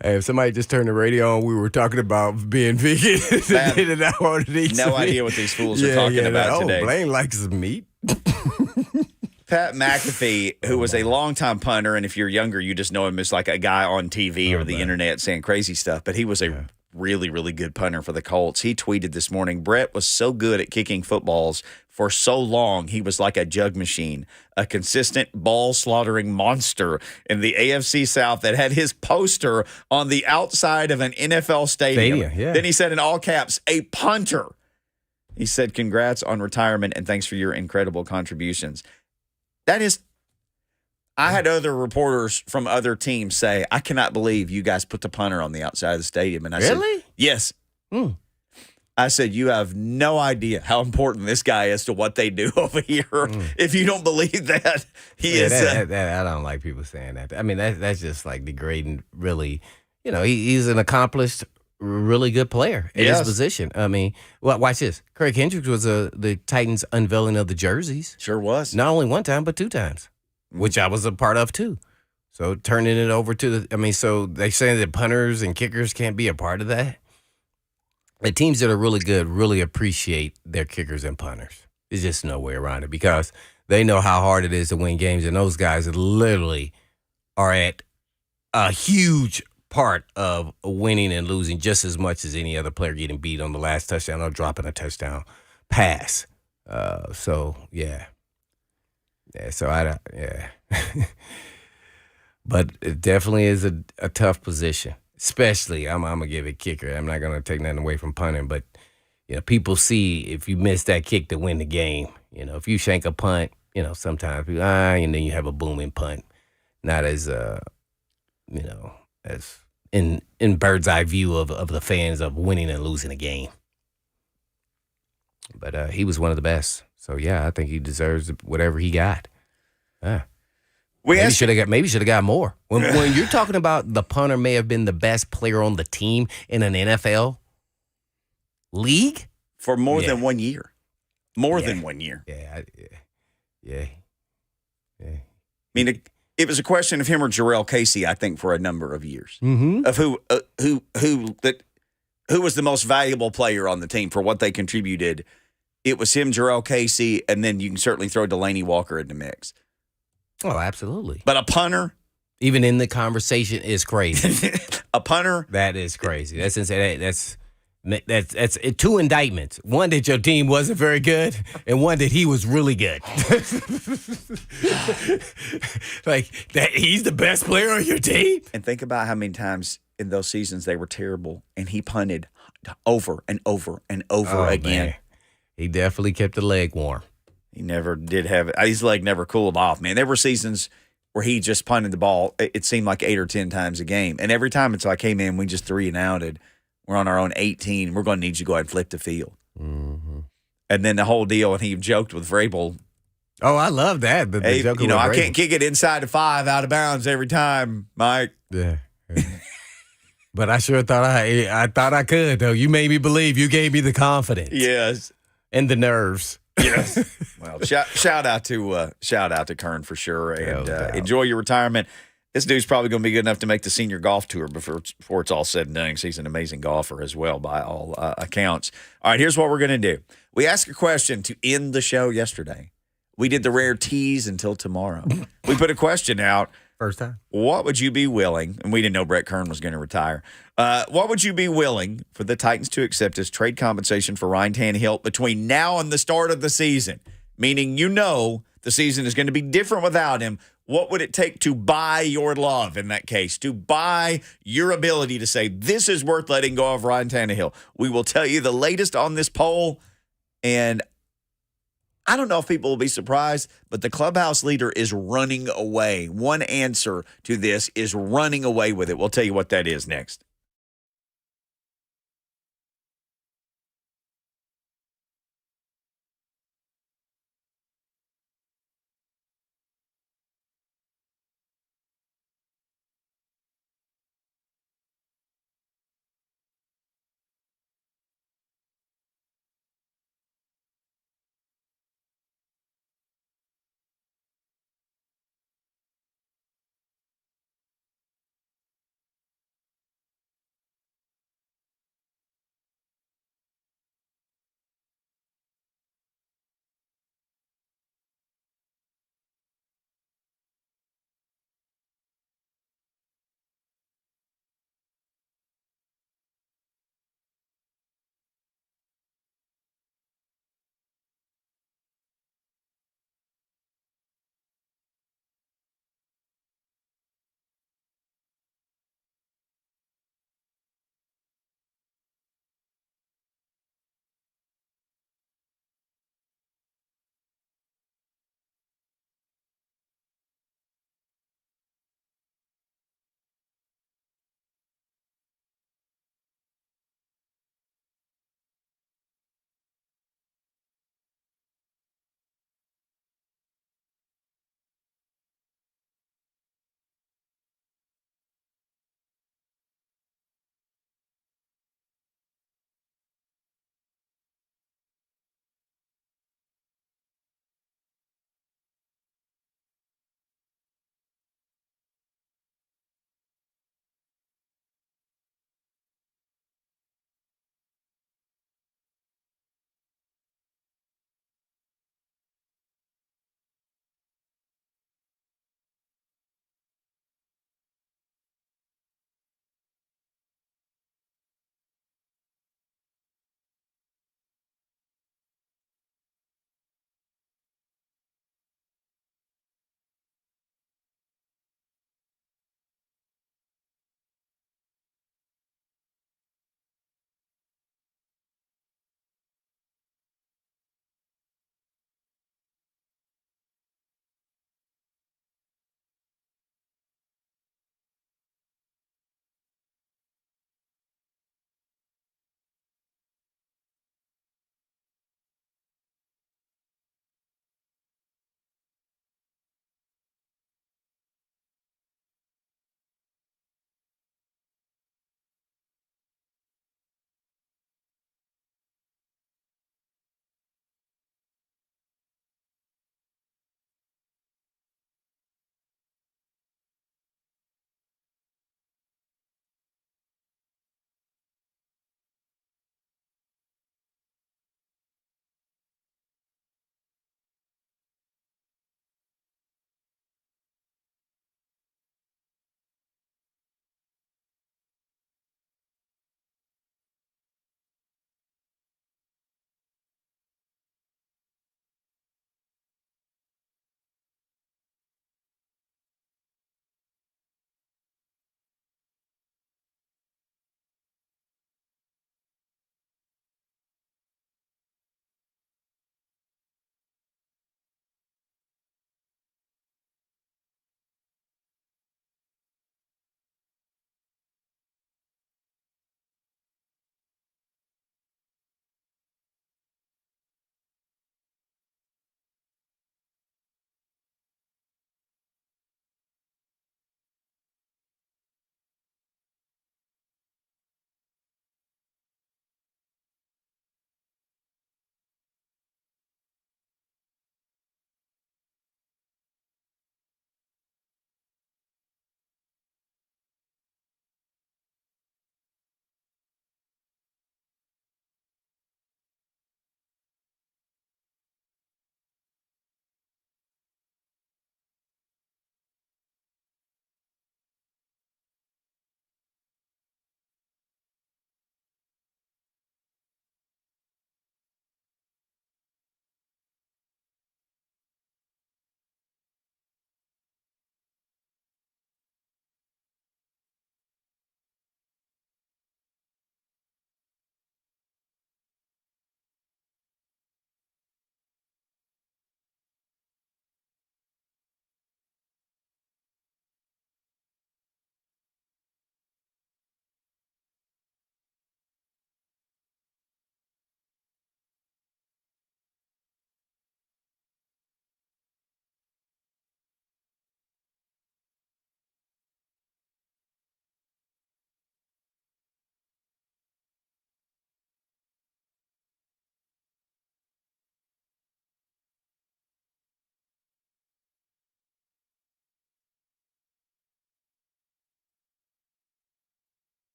Hey, if somebody just turned the radio on, we were talking about being vegan. And I wanted to eat No idea what these fools are talking about today. Blaine likes meat. Pat McAfee, who was a longtime punter, and if you're younger, you just know him as like a guy on TV or the internet saying crazy stuff, but he was a really, really good punter for the Colts. He tweeted this morning, Brett was so good at kicking footballs for so long, he was like a jug machine, a consistent ball-slaughtering monster in the AFC South that had his poster on the outside of an NFL stadium. Yeah. Then he said in all caps, a punter. He said, congrats on retirement and thanks for your incredible contributions. That is, I had other reporters from other teams say, I cannot believe you guys put the punter on the outside of the stadium. And I said, Really? yes. I said, you have no idea how important this guy is to what they do over here. If you don't believe that, he is. I don't like people saying that. I mean, that's just like degrading, really. You know, he's an accomplished, really good player in his position. I mean, watch this. Craig Hendricks was the Titans' unveiling of the jerseys. Sure was. Not only one time, but 2 times, which I was a part of too. So turning it over to so they say that punters and kickers can't be a part of that. The teams that are really good really appreciate their kickers and punters. There's just no way around it because they know how hard it is to win games, and those guys literally are at a huge part of winning and losing just as much as any other player getting beat on the last touchdown or dropping a touchdown pass. So but it definitely is a tough position. Especially, I'm going to give it kicker. I'm not going to take nothing away from punting, but people see if you miss that kick to win the game. If you shank a punt, sometimes people, and then you have a booming punt. Not as as in bird's eye view of the fans of winning and losing a game. But he was one of the best. So yeah, I think he deserves whatever he got. Maybe should have got more. When you're talking about the punter may have been the best player on the team in an NFL league for more than 1 year. More than 1 year. Yeah. I mean, it was a question of him or Jarrell Casey, I think, for a number of years. Of who was the most valuable player on the team for what they contributed. It was him, Jarrell Casey, and then you can certainly throw Delanie Walker in the mix. Oh, absolutely. But a punter, even in the conversation, is crazy. A punter, that is crazy. That's insane. That's 2 indictments. One that your team wasn't very good, and one that he was really good. Like that, he's the best player on your team. And think about how many times in those seasons they were terrible, and he punted over and over and over again. Man. He definitely kept the leg warm. He never did have it. His leg never cooled off, man. There were seasons where he just punted the ball. It seemed like 8 or 10 times a game. And every time it's like, hey, man, we just 3 and outed. We're on our own 18. We're going to need you to go ahead and flip the field. Mm-hmm. And then the whole deal, and he joked with Vrabel. Oh, I love that. Hey, I can't kick it inside the 5 out of bounds every time, Mike. Yeah. But I sure thought I could, though. You made me believe. You gave me the confidence. Yes. And the nerves. Yes. Well, shout out to Kern for sure, and enjoy your retirement. This dude's probably going to be good enough to make the senior golf tour before it's all said and done. He's an amazing golfer as well, by all accounts. All right, here's what we're going to do. We asked a question to end the show yesterday. We did the rare tease until tomorrow. We put a question out. First time. What would you be willing, and we didn't know Brett Kern was going to retire, what would you be willing for the Titans to accept as trade compensation for Ryan Tannehill between now and the start of the season? Meaning the season is going to be different without him. What would it take to buy your love in that case, to buy your ability to say, this is worth letting go of Ryan Tannehill? We will tell you the latest on this poll, and I don't know if people will be surprised, but the clubhouse leader is running away. One answer to this is running away with it. We'll tell you what that is next.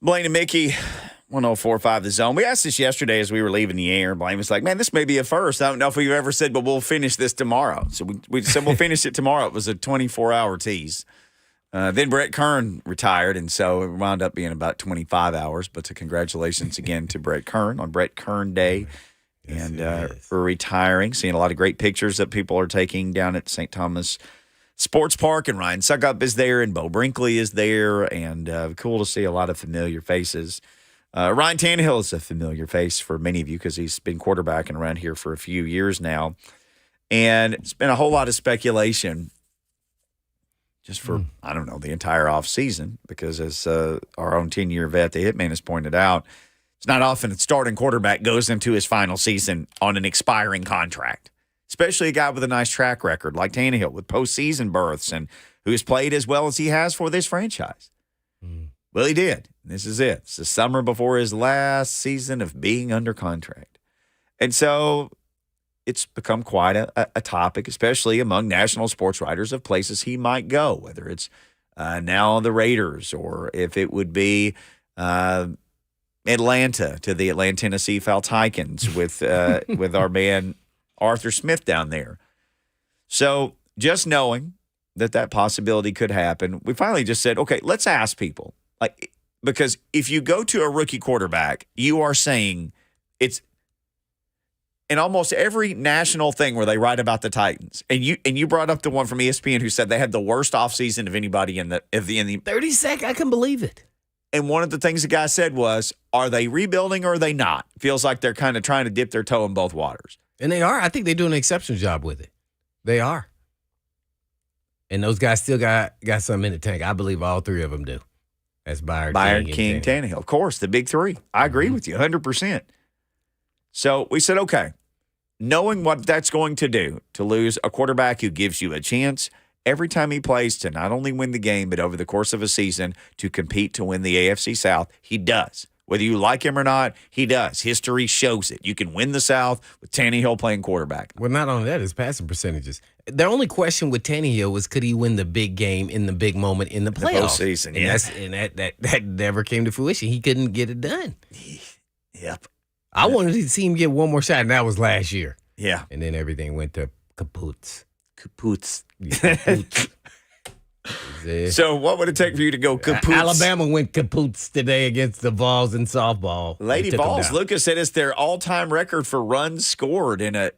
Blaine and Mickey, 104.5 The Zone. We asked this yesterday as we were leaving the air. Blaine was like, man, this may be a first. I don't know if we've ever said, but we'll finish this tomorrow. So we said we'll finish it tomorrow. It was a 24-hour tease. Then Brett Kern retired, and so it wound up being about 25 hours. But congratulations again to Brett Kern on Brett Kern Day. And for retiring, seeing a lot of great pictures that people are taking down at St. Thomas Sports Park, and Ryan Suckup is there, and Bo Brinkley is there, and cool to see a lot of familiar faces. Ryan Tannehill is a familiar face for many of you because he's been quarterbacking around here for a few years now, and it's been a whole lot of speculation just for, I don't know, the entire offseason because as our own 10-year vet, the Hitman, has pointed out, it's not often a starting quarterback goes into his final season on an expiring contract. Especially a guy with a nice track record like Tannehill with postseason berths and who has played as well as he has for this franchise. Well, he did. This is it. It's the summer before his last season of being under contract. And so it's become quite a topic, especially among national sports writers of places he might go, whether it's now the Raiders or if it would be Atlanta to the Atlanta Tennessee Falcons with our man Arthur Smith down there. So just knowing that possibility could happen, we finally just said, okay, let's ask people. Like, because if you go to a rookie quarterback, you are saying it's in almost every national thing where they write about the Titans. And you brought up the one from ESPN who said they had the worst offseason of anybody in the 30 seconds. I can believe it. And one of the things the guy said was, are they rebuilding or are they not? Feels like they're kind of trying to dip their toe in both waters. And they are. I think they do an exceptional job with it. They are. And those guys still got something in the tank. I believe all three of them do. That's Byard, King, Tannehill. Of course, the big three. I agree with you 100%. So we said, okay, knowing what that's going to do, to lose a quarterback who gives you a chance every time he plays to not only win the game, but over the course of a season to compete to win the AFC South, he does. Whether you like him or not, he does. History shows it. You can win the South with Tannehill playing quarterback. Well, not only that, his passing percentages. The only question with Tannehill was, could he win the big game in the big moment in the playoffs? The postseason, yeah. And that never came to fruition. He couldn't get it done. Yep. I wanted to see him get one more shot, and that was last year. Yeah. And then everything went to kaput. So what would it take for you to go kaput? Alabama went kaput today against the Vols in softball. Lady Vols, Lucas said it's their all-time record for runs scored in a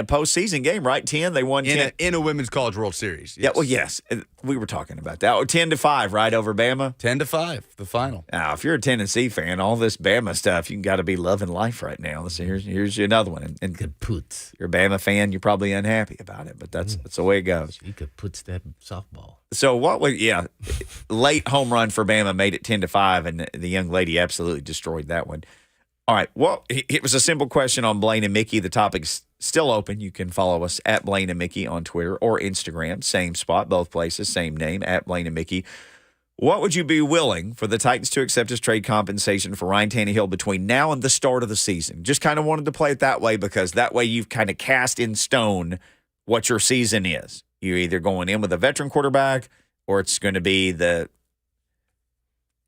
postseason game, right? 10. They won 10 in a Women's College World Series. Yes. Yeah, well, yes. We were talking about that. 10-5, right, over Bama? 10-5, the final. Now, if you're a Tennessee fan, all this Bama stuff, you got to be loving life right now. Listen, here's another one. And kaput. You're a Bama fan, you're probably unhappy about it, but that's the way it goes. He kaputs that softball. So late home run for Bama made it 10-5, and the young lady absolutely destroyed that one. All right, well, it was a simple question on Blaine and Mickey. The topic's still open. You can follow us at Blaine and Mickey on Twitter or Instagram. Same spot, both places, same name, at Blaine and Mickey. What would you be willing for the Titans to accept as trade compensation for Ryan Tannehill between now and the start of the season? Just kind of wanted to play it that way because that way you've kind of cast in stone what your season is. You're either going in with a veteran quarterback or it's going to be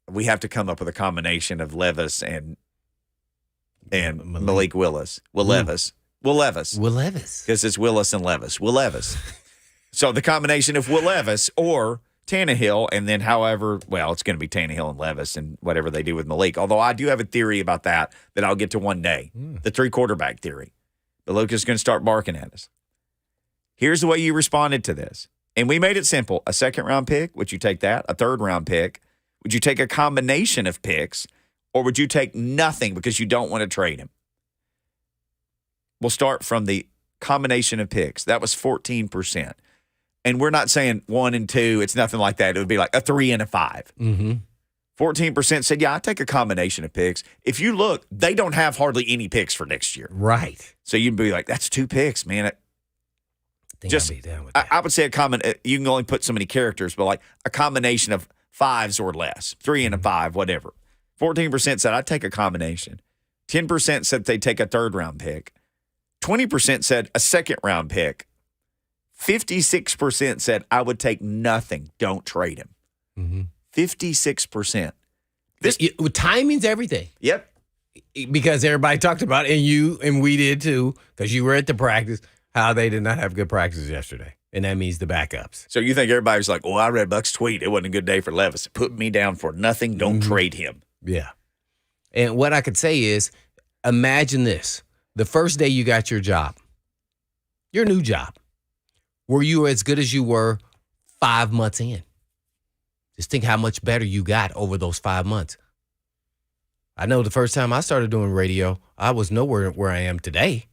we have to come up with a combination of Levis and Malik Willis. Will Levis. Because it's Willis and Levis. Will Levis. So the combination of Will Levis or Tannehill, and then it's going to be Tannehill and Levis and whatever they do with Malik. Although I do have a theory about that I'll get to one day. The 3-quarterback theory. But Lucas is going to start barking at us. Here's the way you responded to this. And we made it simple. A second-round pick, would you take that? A third-round pick? Would you take a combination of picks? Or would you take nothing because you don't want to trade him? We'll start from the combination of picks. That was 14%. And we're not saying 1 and 2. It's nothing like that. It would be like a 3 and a 5. 14% said, yeah, I'd take a combination of picks. If you look, they don't have hardly any picks for next year. Right. So you'd be like, that's 2 picks, man. I'd be down with that. I would say you can only put so many characters, but like a combination of 5s or less, 3 and a 5, whatever. 14% said, I'd take a combination. 10% said they'd take a third-round pick. 20% said a second-round pick. 56% said, I would take nothing. Don't trade him. 56%. Timing's everything. Yep. Because everybody talked about it, and we did too, because you were at the practice, how they did not have good practice yesterday. And that means the backups. So you think everybody's like, oh, I read Buck's tweet. It wasn't a good day for Levis. It put me down for nothing. Don't trade him. Yeah. And what I could say is, imagine this. The first day you got your job, your new job, were you as good as you were 5 months in? Just think how much better you got over those 5 months. I know the first time I started doing radio, I was nowhere where I am today,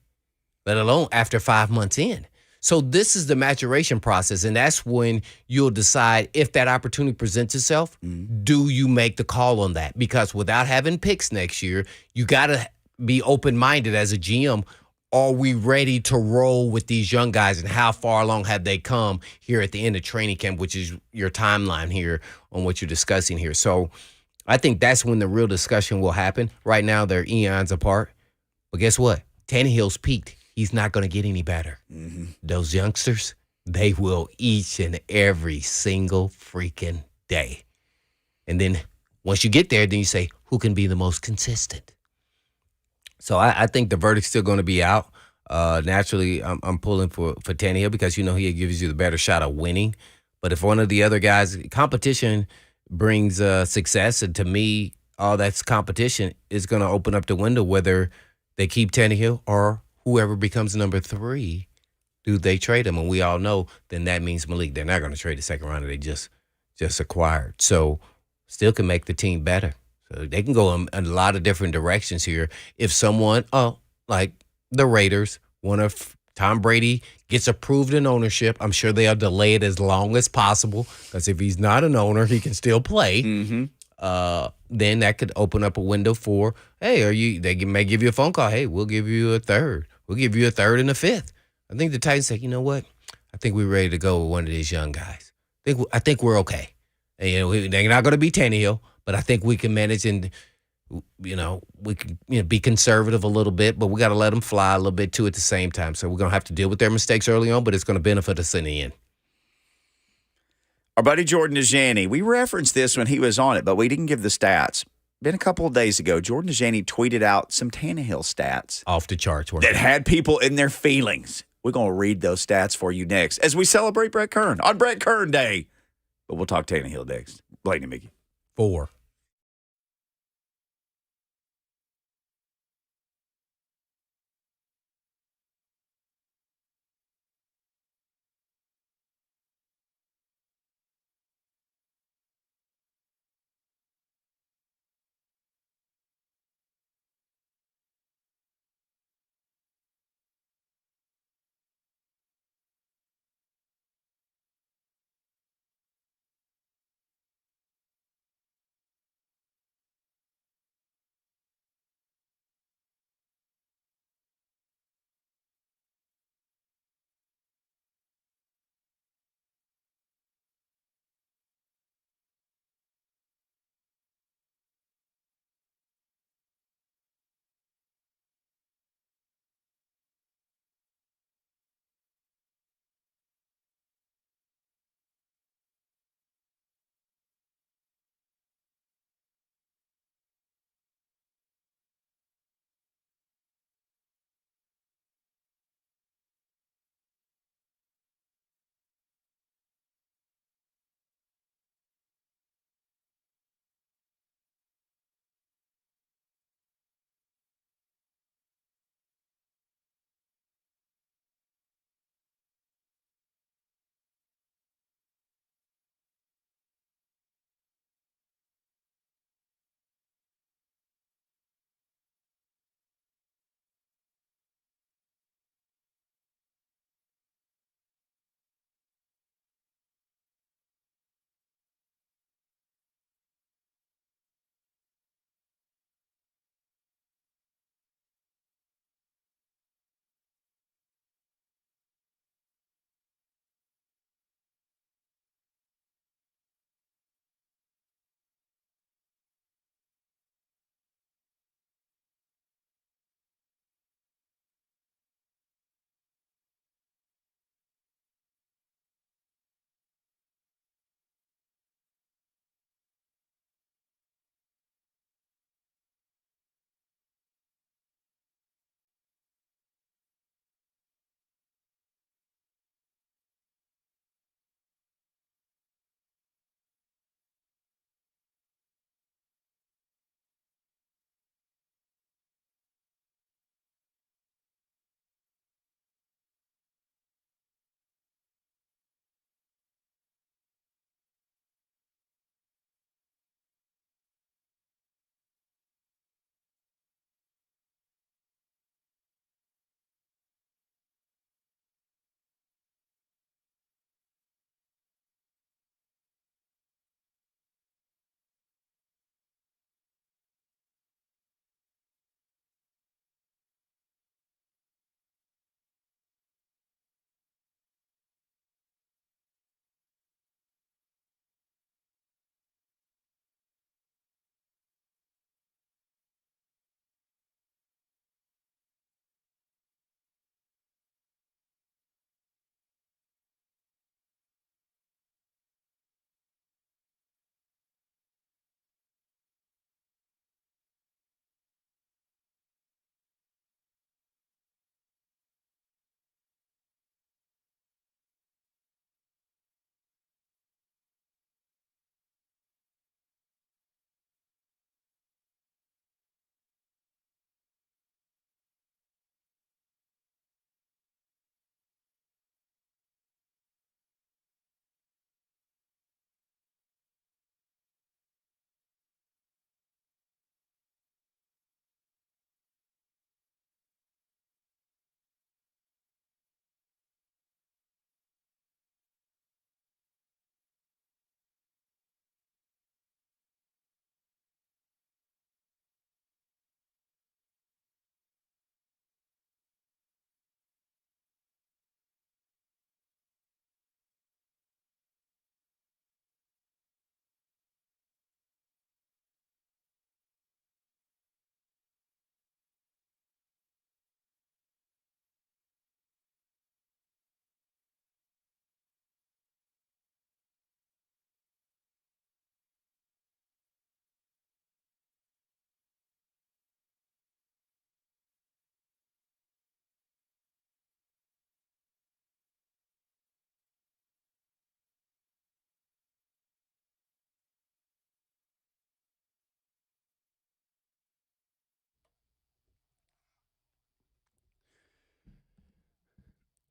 let alone after 5 months in. So this is the maturation process, and that's when you'll decide if that opportunity presents itself, do you make the call on that? Because without having picks next year, you got to be open-minded as a GM. Are we ready to roll with these young guys, and how far along have they come here at the end of training camp, which is your timeline here on what you're discussing here. So I think that's when the real discussion will happen. Right now, they're eons apart. But guess what? Tannehill's peaked. He's not going to get any better. Those youngsters, they will each and every single freaking day. And then once you get there, then you say, who can be the most consistent? So I think the verdict's still going to be out. Naturally, I'm pulling for Tannehill because, he gives you the better shot of winning. But if one of the other guys, competition brings success, and to me, all that's competition is going to open up the window whether they keep Tannehill or whoever becomes number 3, do they trade him? And we all know then that means Malik. They're not going to trade the second rounder they just acquired. So still can make the team better. So they can go in a lot of different directions here. If someone, like the Raiders, Tom Brady gets approved in ownership, I'm sure they'll delay it as long as possible because if he's not an owner, he can still play. Then that could open up a window for, hey, they may give you a phone call. Hey, we'll give you a third. We'll give you a third and a fifth. I think the Titans say, you know what? I think we're ready to go with one of these young guys. I think we're okay. And, they're not going to be Tannehill, but I think we can manage and, we can be conservative a little bit, but we got to let them fly a little bit too at the same time. So we're going to have to deal with their mistakes early on, but it's going to benefit us in the end. Our buddy Jordan Najani, we referenced this when he was on it, but we didn't give the stats. Been a couple of days ago, Jordan Najani tweeted out some Tannehill stats. Off the charts. That had people in their feelings. We're going to read those stats for you next as we celebrate Brett Kern on Brett Kern Day. But we'll talk Tannehill next. Blaine and Mickey. 4.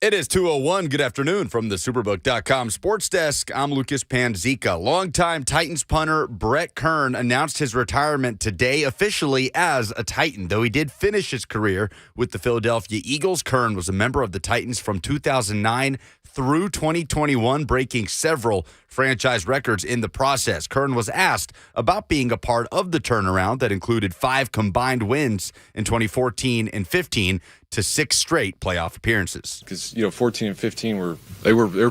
It is 2:01. Good afternoon from the Superbook.com Sports Desk. I'm Lucas Panzica. Longtime Titans punter Brett Kern announced his retirement today officially as a Titan. Though he did finish his career with the Philadelphia Eagles, Kern was a member of the Titans from 2009 through 2021, breaking several franchise records in the process. Kern was asked about being a part of the turnaround that included 5 combined wins in 2014 and 15 to 6 straight playoff appearances. Because 14 and 15 were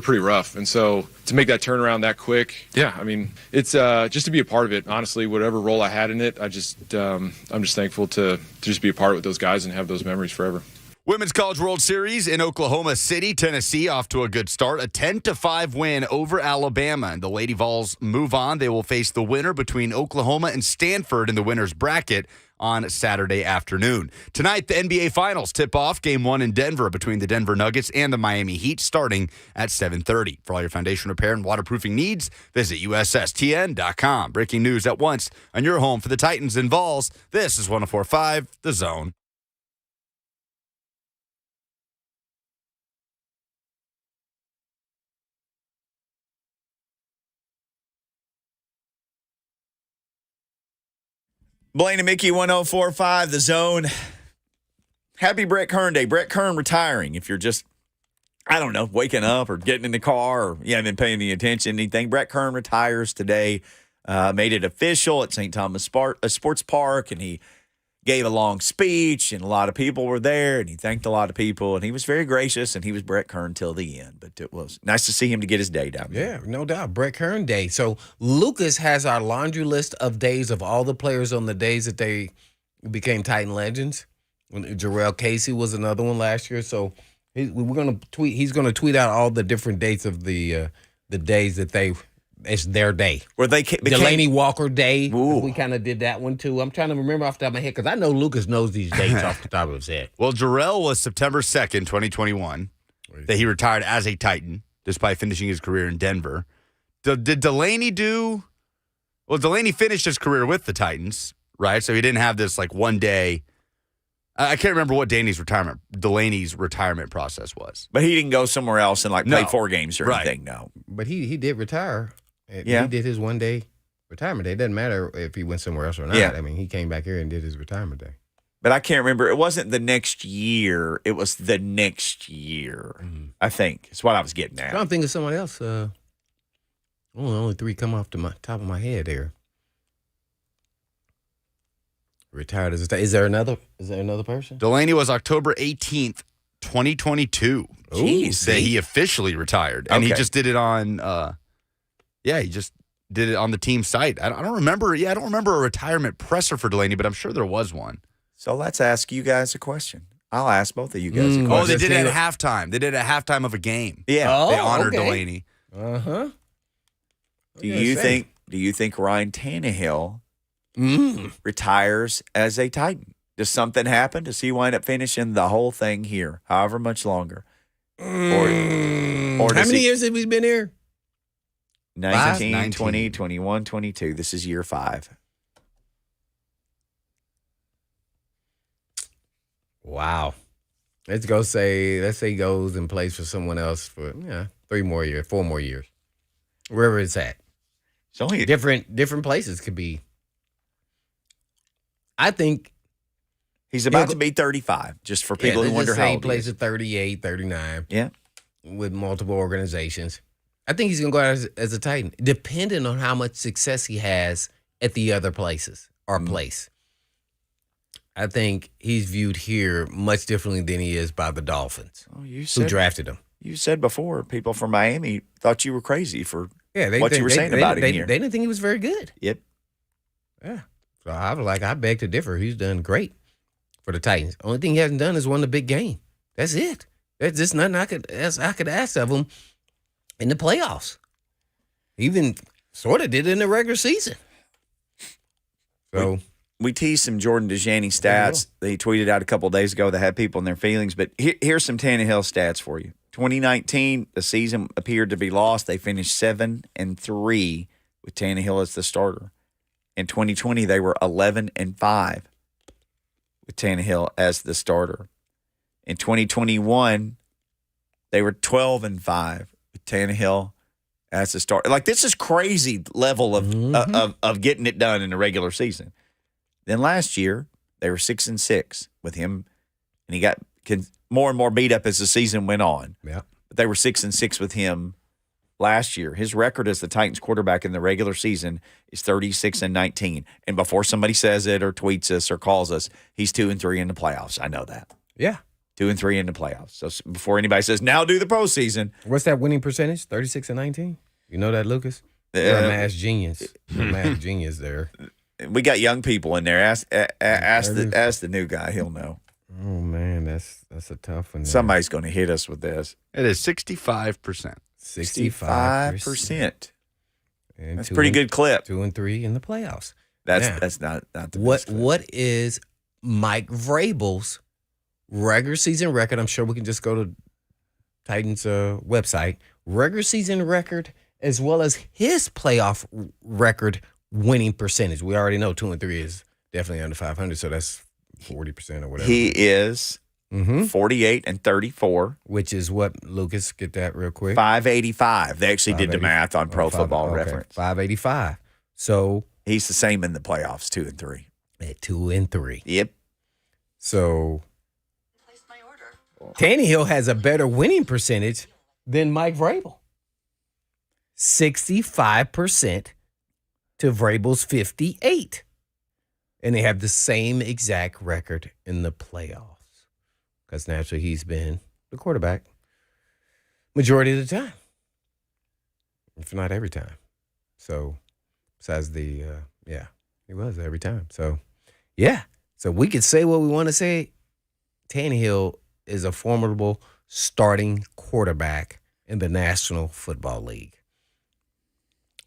pretty rough, and so to make that turnaround that quick, yeah, I mean, it's just to be a part of it. Honestly, whatever role I had in it, I'm just thankful to just be a part with those guys and have those memories forever. Women's College World Series in Oklahoma City, Tennessee, off to a good start. A 10-5 win over Alabama. And the Lady Vols move on. They will face the winner between Oklahoma and Stanford in the winner's bracket on Saturday afternoon. Tonight, the NBA Finals tip off Game 1 in Denver between the Denver Nuggets and the Miami Heat starting at 7:30. For all your foundation repair and waterproofing needs, visit USSTN.com. Breaking news at once on your home for the Titans and Vols. This is 104.5 The Zone. Blaine and Mickey, 104.5 The Zone. Happy Brett Kern Day. Brett Kern retiring. If you're just, I don't know, waking up or getting in the car or you haven't been paying any attention to anything, Brett Kern retires today. Made it official at St. Thomas Sports Park, and he gave a long speech, and a lot of people were there, and he thanked a lot of people, and he was very gracious, and he was Brett Kern till the end. But it was nice to see him to get his day down there. Yeah, no doubt. Brett Kern Day. So Lucas has our laundry list of days of all the players on the days that they became Titan legends. Jarrell Casey was another one last year. So he's going to tweet out all the different dates of the days that it's their day. Where they became Delaney Walker Day. Ooh. We kind of did that one too. I'm trying to remember off the top of my head because I know Lucas knows these dates off the top of his head. Well, Jarrell was September 2nd, 2021, that he retired as a Titan, despite finishing his career in Denver. Did Delaney do – well, Delaney finished his career with the Titans, right? So he didn't have this, like, one day – I can't remember what Delaney's retirement process was. But he didn't go somewhere else and, play No. 4 games or Right. anything, no. But he did retire. Yeah. He did his one-day retirement day. It doesn't matter if he went somewhere else or not. Yeah. I mean, he came back here and did his retirement day. But I can't remember. It wasn't the next year. It was the next year, I think. It's what I was getting I'm at. trying to think of someone else. Only 3 come off the top of my head there. Retired as a Is there another person? Delaney was October 18th, 2022. Jeez. That he officially retired. And he Okay. just did it on he just did it on the team site. I don't remember a retirement presser for Delaney, but I'm sure there was one. So let's ask you guys a question. I'll ask both of you guys a question. Oh, they did it just at halftime. They did it at halftime of a game. Yeah. Oh, They honored okay. Delaney. Uh-huh. Do you think Ryan Tannehill retires as a Titan? Does something happen? Does he wind up finishing the whole thing here, however much longer? Or How does many he- years have we been here? 19, 19. 20, 21, 22. This is year 5. Wow. Let's say he goes and plays for someone else for 4 more years. Wherever it's at. It's only Different places could be. I think he's about to be 35, just for people who wonder how he old he plays is. at 38, 39 Yeah. with multiple organizations. I think he's going to go out as a Titan, depending on how much success he has at the other places or place. I think he's viewed here much differently than he is by the Dolphins, Oh, you who drafted him. You said before, people from Miami thought you were crazy for Yeah, what you were saying about him here. They didn't think he was very good. Yep. Yeah. So I beg to differ. He's done great for the Titans. Only thing he hasn't done is won the big game. That's it. There's just nothing I could ask of him in the playoffs. Even sort of did it in the regular season. So We teased some Jordan DeJani stats that he tweeted out a couple of days ago that had people in their feelings, but here's some Tannehill stats for you. 2019, the season appeared to be lost. They finished 7-3 with Tannehill as the starter. In 2020, they were 11-5 with Tannehill as the starter. In 2021, They were 12-5 with Tannehill as the start. Like, this is crazy level of getting it done in the regular season. Then last year, they were 6-6 with him, and he got more and more beat up as the season went on. Yeah. But they were 6-6 with him last year. His record as the Titans quarterback in the regular season is 36-19. And before somebody says it or tweets us or calls us, he's 2-3 in the playoffs. I know that. Yeah. 2-3 in the playoffs. So before anybody says, now do the postseason. What's that winning percentage? 36-19? You know that, Lucas? You're a math genius. You're a math genius there. We got young people in there. Ask the new guy. He'll know. Oh, man, that's a tough one. There. Somebody's going to hit us with this. It is 65%. 65%. And That's a pretty good clip. 2-3 in the playoffs. That's not the best clip. What is Mike Vrabel's regular season record? I'm sure we can just go to Titans website. Regular season record as well as his playoff record winning percentage. We already know 2-3 is definitely under 500, so that's 40% or whatever. He is 48-34. Which is what, Lucas, get that real quick? 585. They actually did the math on Pro Football Reference. 585. So he's the same in the playoffs, 2-3. at 2-3. Yep. So Tannehill has a better winning percentage than Mike Vrabel. 65% to Vrabel's 58. And they have the same exact record in the playoffs. Because naturally he's been the quarterback majority of the time. If not every time. So besides he was every time. So, yeah. So we could say what we want to say. Tannehill is a formidable starting quarterback in the National Football League.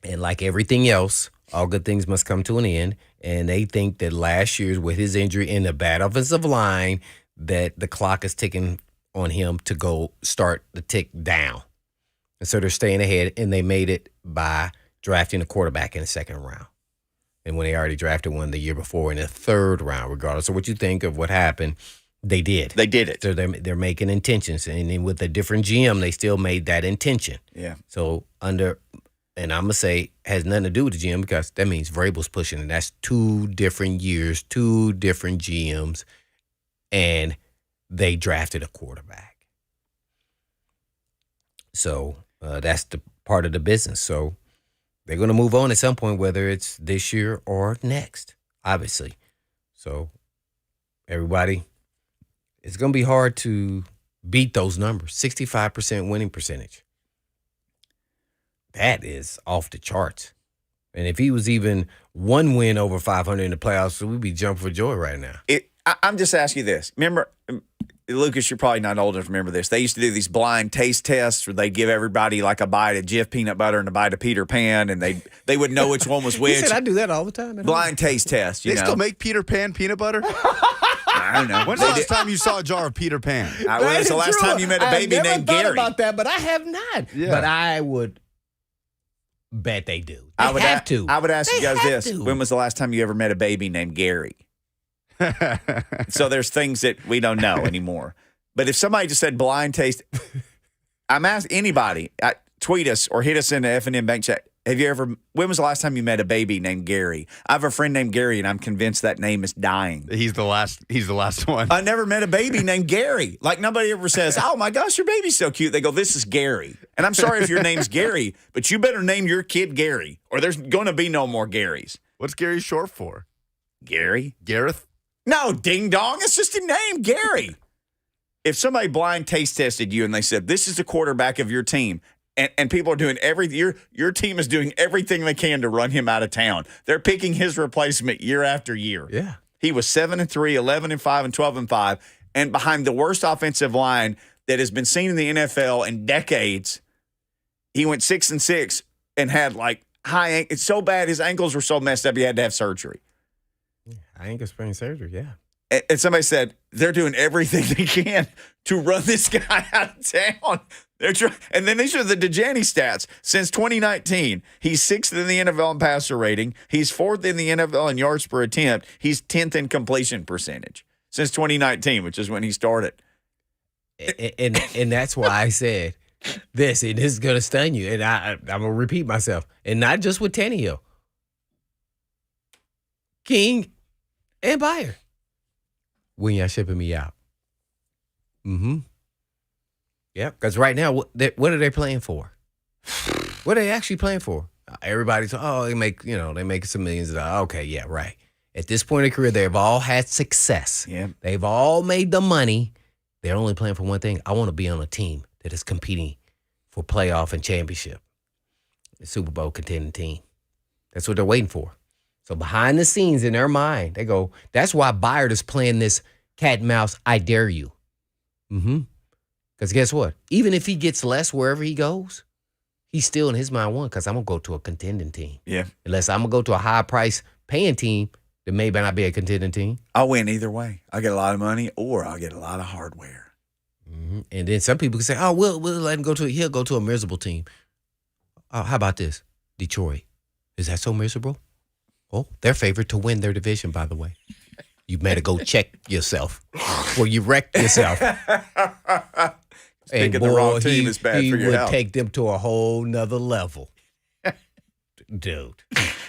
And like everything else, all good things must come to an end. And they think that last year's, with his injury in the bad offensive line, that the clock is ticking on him to go start the tick down. And so they're staying ahead, and they made it by drafting a quarterback in the second round. And when they already drafted one the year before in the third round, regardless of what you think of what happened, they did. They did it. So they're making intentions. And then with a different GM, they still made that intention. Yeah. So and I'm going to say, has nothing to do with the GM, because that means Vrabel's pushing, and that's 2 different years, 2 different GMs, and they drafted a quarterback. So that's the part of the business. So they're going to move on at some point, whether it's this year or next, obviously. So everybody, it's going to be hard to beat those numbers. 65% winning percentage. That is off the charts. And if he was even 1 win over 500 in the playoffs, we'd be jumping for joy right now. I'm just asking you this. Remember, Lucas, you're probably not old enough to remember this. They used to do these blind taste tests where they'd give everybody like a bite of Jif peanut butter and a bite of Peter Pan, and they would know which one was which. He said I do that all the time. Blind taste test, you They know. still make Peter Pan peanut butter? I don't know. When's the last time you saw a jar of Peter Pan? When was the last time you met a baby named Gary? I never thought about that, but I have not. Yeah. But I would bet they do. I would have to. I would ask you They guys have this. to. When was the last time you ever met a baby named Gary? So there's things that we don't know anymore. But if somebody just said blind taste, I'm asking anybody, tweet us or hit us in the F&M Bank chat. When was the last time you met a baby named Gary? I have a friend named Gary, and I'm convinced that name is dying. He's the last one. I never met a baby named Gary. Like, nobody ever says, oh, my gosh, your baby's so cute. They go, this is Gary. And I'm sorry if your name's Gary, but you better name your kid Gary, or there's going to be no more Garys. What's Gary short for? Gary? Gareth? No, ding dong. It's just a name, Gary. If somebody blind taste tested you and they said, this is the quarterback of your team, and people are doing your team is doing everything they can to run him out of town. They're picking his replacement year after year. Yeah. He was 7-3, 11-5, and 12-5, and behind the worst offensive line that has been seen in the NFL in decades. He went 6-6 and had like it's so bad his ankles were so messed up he had to have surgery. Ankle sprain surgery, yeah. And somebody said they're doing everything they can to run this guy out of town. And then these are the Dejani stats. Since 2019, he's 6th in the NFL in passer rating. He's 4th in the NFL in yards per attempt. He's 10th in completion percentage since 2019, which is when he started. And that's why I said this, and this is gonna stun you, and I'm gonna repeat myself, and not just with Tannehill, King and Buyer. When y'all shipping me out? Mm-hmm. Yeah, because right now, what are they playing for? What are they actually playing for? Everybody's they make some millions of dollars. Okay, yeah, right. At this point in their career, they've all had success. Yeah. They've all made the money. They're only playing for one thing. I want to be on a team that is competing for playoff and championship, the Super Bowl contending team. That's what they're waiting for. So behind the scenes in their mind, they go, that's why Byard is playing this cat and mouse, I dare you. Mm-hmm. Because guess what? Even if he gets less wherever he goes, he's still in his mind won because I'm going to go to a contending team. Yeah. Unless I'm going to go to a high price paying team that may not be a contending team. I'll win either way. I'll get a lot of money or I'll get a lot of hardware. Mm-hmm. And then some people can say, oh, we'll let him go to he'll go to a miserable team. How about this? Detroit. Is that so miserable? Oh, they're favored to win their division, by the way. You better go check yourself or you wrecked yourself. Picking the wrong team is bad for your He would health. take them to a whole nother level. Dude.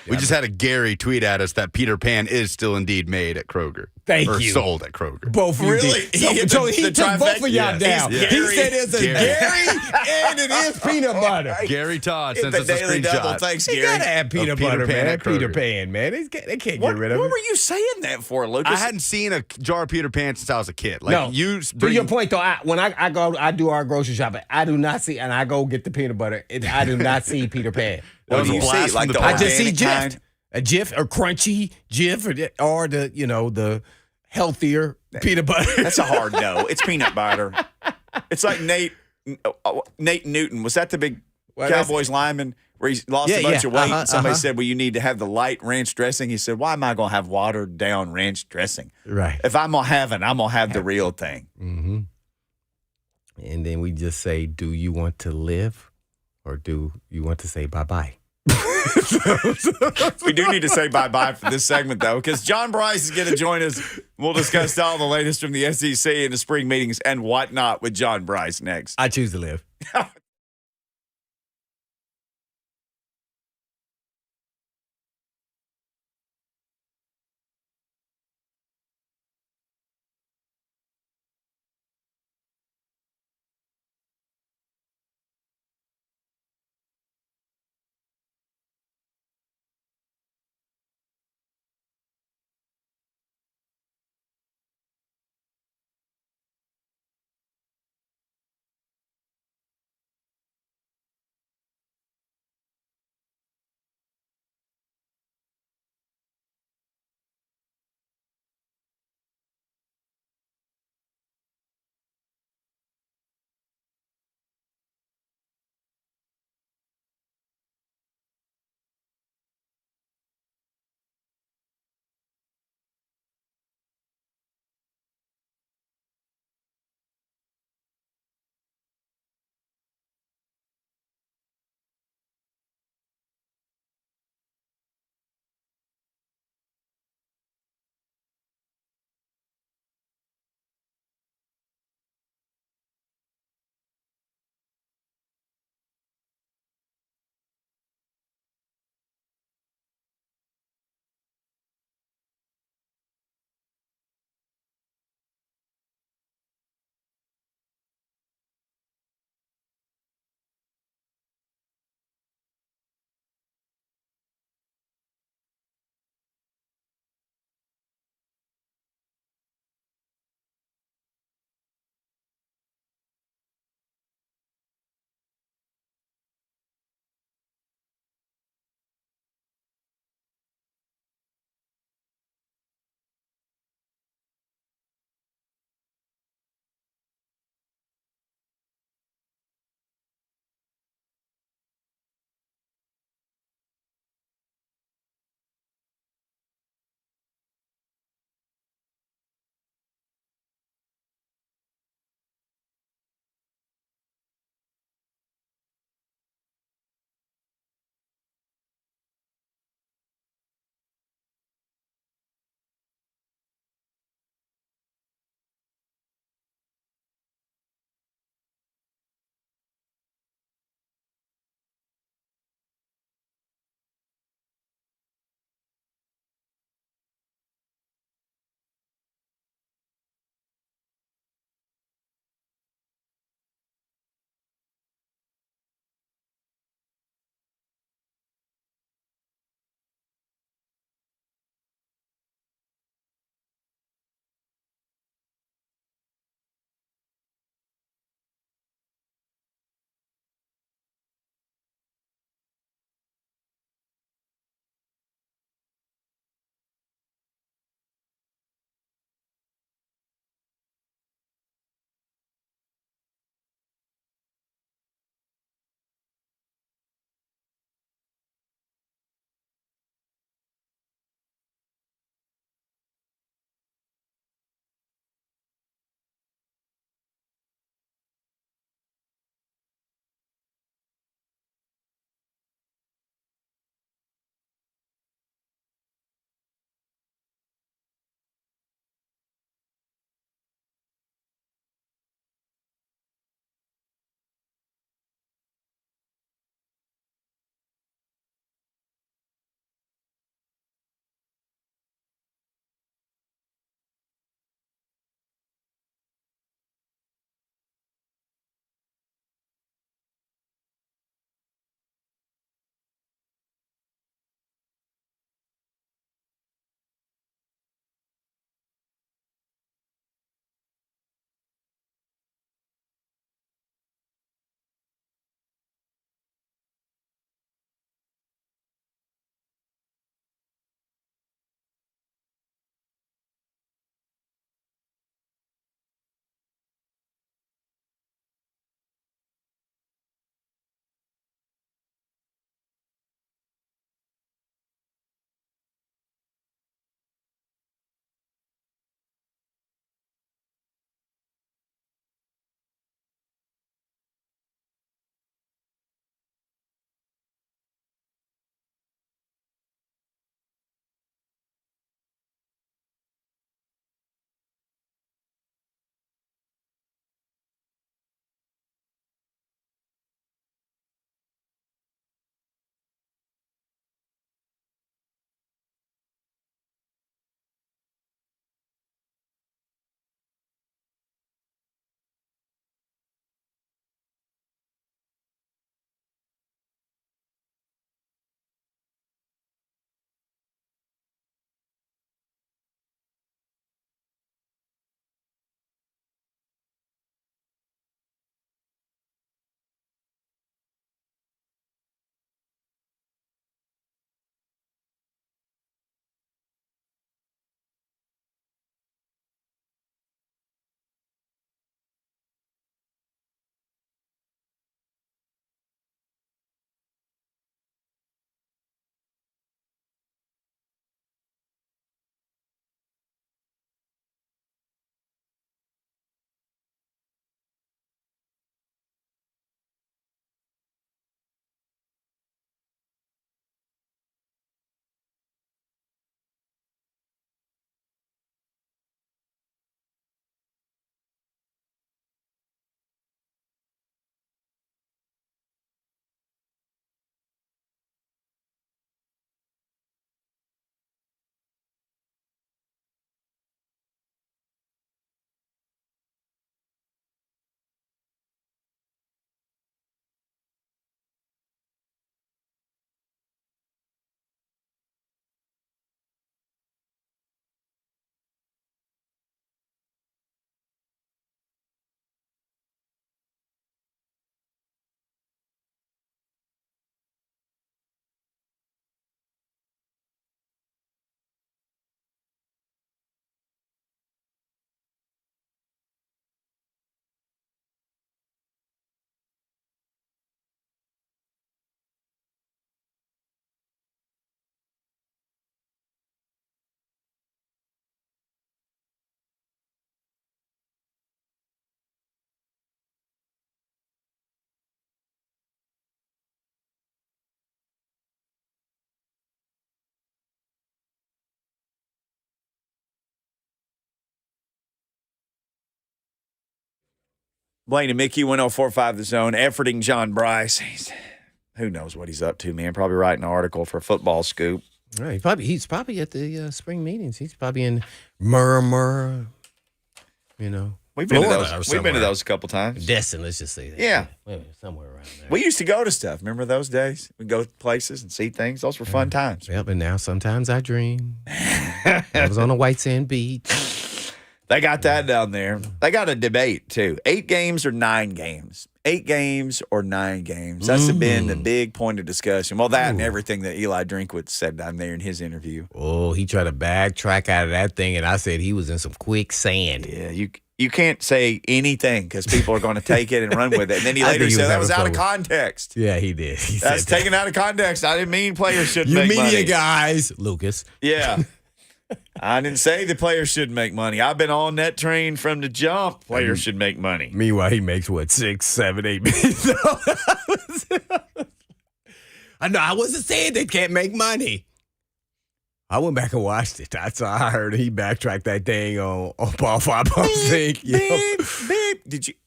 We just had a Gary tweet at us that Peter Pan is still indeed made at Kroger. Thank or you. sold at Kroger. Both of you Really? did. He hit So the he took both of y'all trifecta? down. He's He Gary. said it's a Gary and it is peanut butter. Gary Todd Hit sends the us a daily double. screenshot. Thanks, They Gary. gotta have peanut Peter butter, Pan man. at Peter Kroger. Pan, man. They can't What get rid of were it. you saying that for, Lucas? I hadn't seen a jar of Peter Pan since I was a kid. Like No, you to your point though, when I go, I do our grocery shopping. I do not see, and I go get the peanut butter. I do not see Peter Pan. That What was do a you blast see? from Like the the past. I just see organic Jif, kind? a Jif, or crunchy Jif, or the healthier peanut butter. That's a hard no. It's peanut butter. It's like Nate Newton. Was that the big Well, that's- Cowboys lineman where he lost a Yeah, bunch yeah. of weight? Uh-huh, And somebody uh-huh. said, well, you need to have the light ranch dressing. He said, why am I going to have watered down ranch dressing? Right. If I'm going to have it, I'm going to have the real thing. Mm-hmm. And then we just say, do you want to live or do you want to say bye-bye? We do need to say bye-bye for this segment, though, because John Brice is going to join us. We'll discuss all the latest from the SEC and the spring meetings and whatnot with John Brice next. I choose to live. Blaine and Mickey, 104.5 The Zone. Efforting John Brice. Who knows what he's up to, man? Probably writing an article for Football Scoop. Right. He's probably at the spring meetings. He's probably in Murmur, We've been Florida to or those. We've been to somewhere. those a couple times. Destin, let's just say that. Yeah. Somewhere around there. We used to go to stuff. Remember those days? We'd go places and see things. Those were fun times. Yep, and now sometimes I dream. I was on a white sand beach. They got that down there. They got a debate, too. 8 games or 9 games? 8 games or 9 games? That's been the big point of discussion. Well, that and everything that Eli Drinkwitz said down there in his interview. Oh, he tried to backtrack out of that thing, and I said he was in some quicksand. Yeah, you can't say anything because people are going to take it and run with it. And then he later said that was out of context. Yeah, he did. That's taken out of context. I didn't mean players shouldn't you make money. media guys, Lucas. Yeah. I didn't say the players should make money. I've been on that train from the jump. Players should make money. Meanwhile, he makes what, 6, 7, 8 million dollars. I know. I wasn't saying they can't make money. I went back and watched it. That's all I heard. He backtracked that thing on Paul Five Sink. Beep.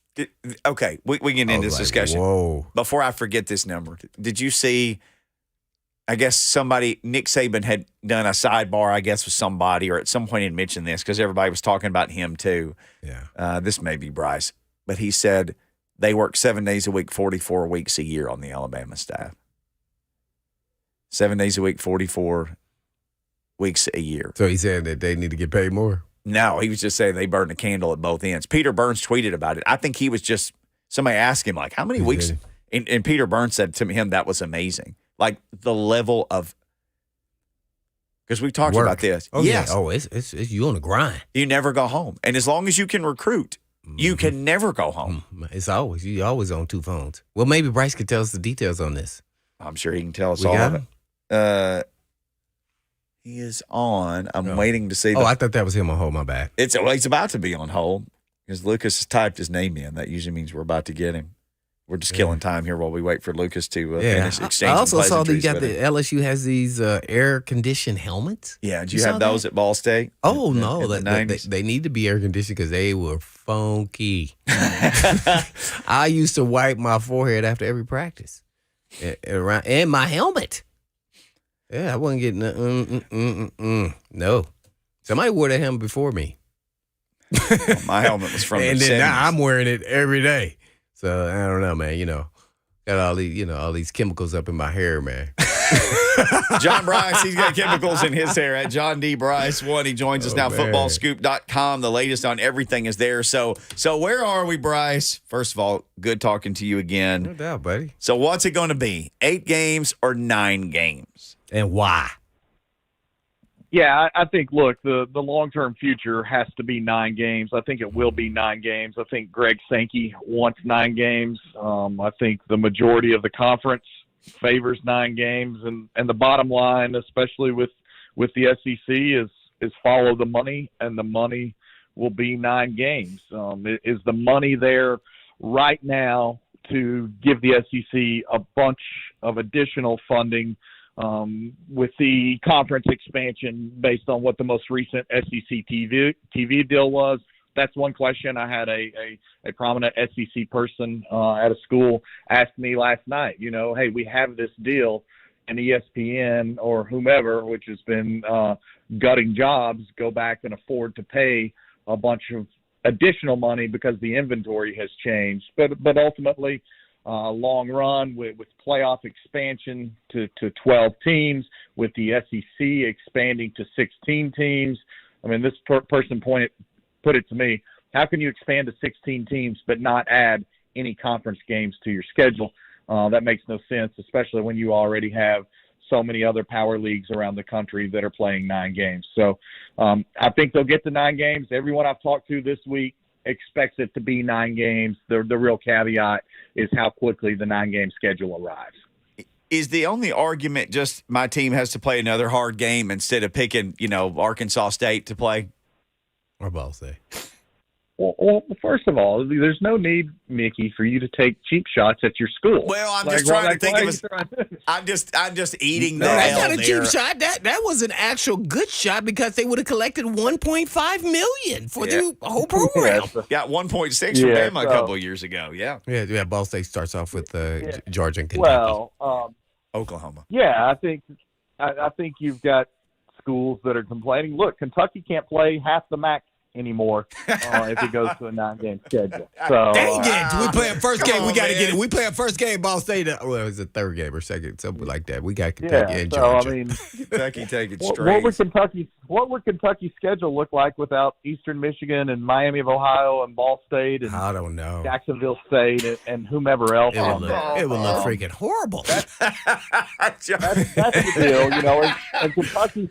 Okay, we can end this discussion. Whoa. Before I forget this number, did you see, I guess Nick Saban had done a sidebar, I guess, with somebody, or at some point he mentioned this because everybody was talking about him too. Yeah. This may be Brice, but he said they work 7 days a week, 44 weeks a year on the Alabama staff. 7 days a week, 44 weeks a year. So he said that they need to get paid more? No, he was just saying they burn the candle at both ends. Peter Burns tweeted about it. I think he was just, somebody asked him, like, how many weeks? And Peter Burns said to him that was amazing. Like the level of, because we've talked about this. Oh, yes. Yeah. Oh, it's you on the grind. You never go home. And as long as you can recruit, you can never go home. You always on 2 phones. Well, maybe Brice could tell us the details on this. I'm sure he can tell us We all got of it. He is on. I'm waiting to see. I thought that was him on hold. My bad. He's about to be on hold because Lucas has typed his name in. That usually means we're about to get him. We're just killing time here while we wait for Lucas to finish exchanging. I also saw that pleasantries with him. LSU has these air-conditioned helmets. Yeah, did you have those at Ball State? Oh, in no. the 90s? They need to be air-conditioned because they were funky. I used to wipe my forehead after every practice and my helmet. Yeah, I wasn't getting no. Somebody wore that helmet before me. Well, my helmet was from and the then 70s. now I'm wearing it every day. So I don't know, man. Got all these chemicals up in my hair, man. John Brice, he's got chemicals in his hair at John D. Brice 1. He joins us now. Man. Footballscoop.com. The latest on everything is there. So where are we, Brice? First of all, good talking to you again. No doubt, buddy. So what's it going to be? 8 games or 9 games? And why? Yeah, I think, look, the long-term future has to be 9 games. I think it will be 9 games. I think Greg Sankey wants 9 games. I think the majority of the conference favors 9 games. And the bottom line, especially with the SEC, is follow the money, and the money will be 9 games. Is the money there right now to give the SEC a bunch of additional funding with the conference expansion based on what the most recent SEC TV deal was? That's one question. I had a prominent SEC person at a school ask me last night, hey, we have this deal, and ESPN or whomever, which has been gutting jobs, go back and afford to pay a bunch of additional money because the inventory has changed. But ultimately, long run with playoff expansion to 12 teams, with the SEC expanding to 16 teams. I mean, this person put it to me, how can you expand to 16 teams but not add any conference games to your schedule? That makes no sense, especially when you already have so many other power leagues around the country that are playing 9 games. So I think they'll get to 9 games. Everyone I've talked to this week expects it to be 9 games. The real caveat is how quickly the 9-game schedule arrives. Is the only argument just my team has to play another hard game instead of picking, Arkansas State to play? Or Ball State. Well, first of all, there's no need, Mickey, for you to take cheap shots at your school. Well, I'm just trying to think of I'm just eating the That's L not a there. cheap shot. That was an actual good shot because they would have collected $1.5 million for the whole program. Got 1.6 from Bama a couple of years ago. Yeah. Yeah. Ball State starts off with Georgia and Kentucky. Well, Oklahoma. yeah, I think you've got schools that are complaining. Look, Kentucky can't play half the MAC anymore if it goes to a 9-game schedule. So, dang it! We play a first game. We got to man. get it. We play a first game. Ball State. Well, it was a third game or second, something like that. We got Kentucky and Georgia. I mean, Kentucky taking straight. what would Kentucky's schedule look like without Eastern Michigan and Miami of Ohio and Ball State and I don't know. Jacksonville State and whomever else? It would look freaking horrible. That's the deal, and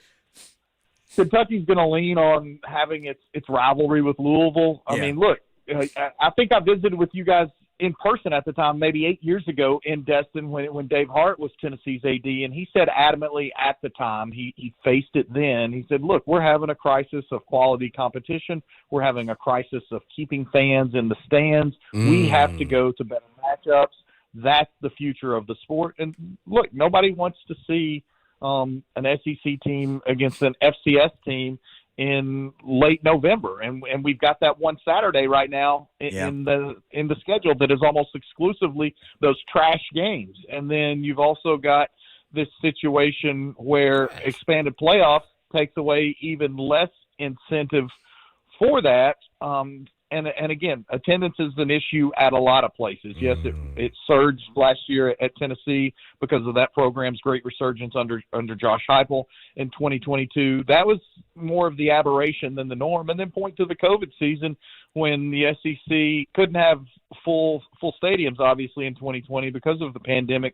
Kentucky's going to lean on having its rivalry with Louisville. I mean, look, I think I visited with you guys in person at the time, maybe 8 years ago in Destin when Dave Hart was Tennessee's AD, and he said adamantly at the time, he faced it then, he said, look, we're having a crisis of quality competition. We're having a crisis of keeping fans in the stands. We have to go to better matchups. That's the future of the sport. And look, nobody wants to see an SEC team against an FCS team in late November, and we've got that one Saturday right now in the schedule that is almost exclusively those trash games. And then you've also got this situation where expanded playoffs takes away even less incentive for that. And again, attendance is an issue at a lot of places. Yes, it surged last year at Tennessee because of that program's great resurgence under Josh Heupel in 2022. That was more of the aberration than the norm. And then point to the COVID season when the SEC couldn't have full stadiums, obviously, in 2020 because of the pandemic,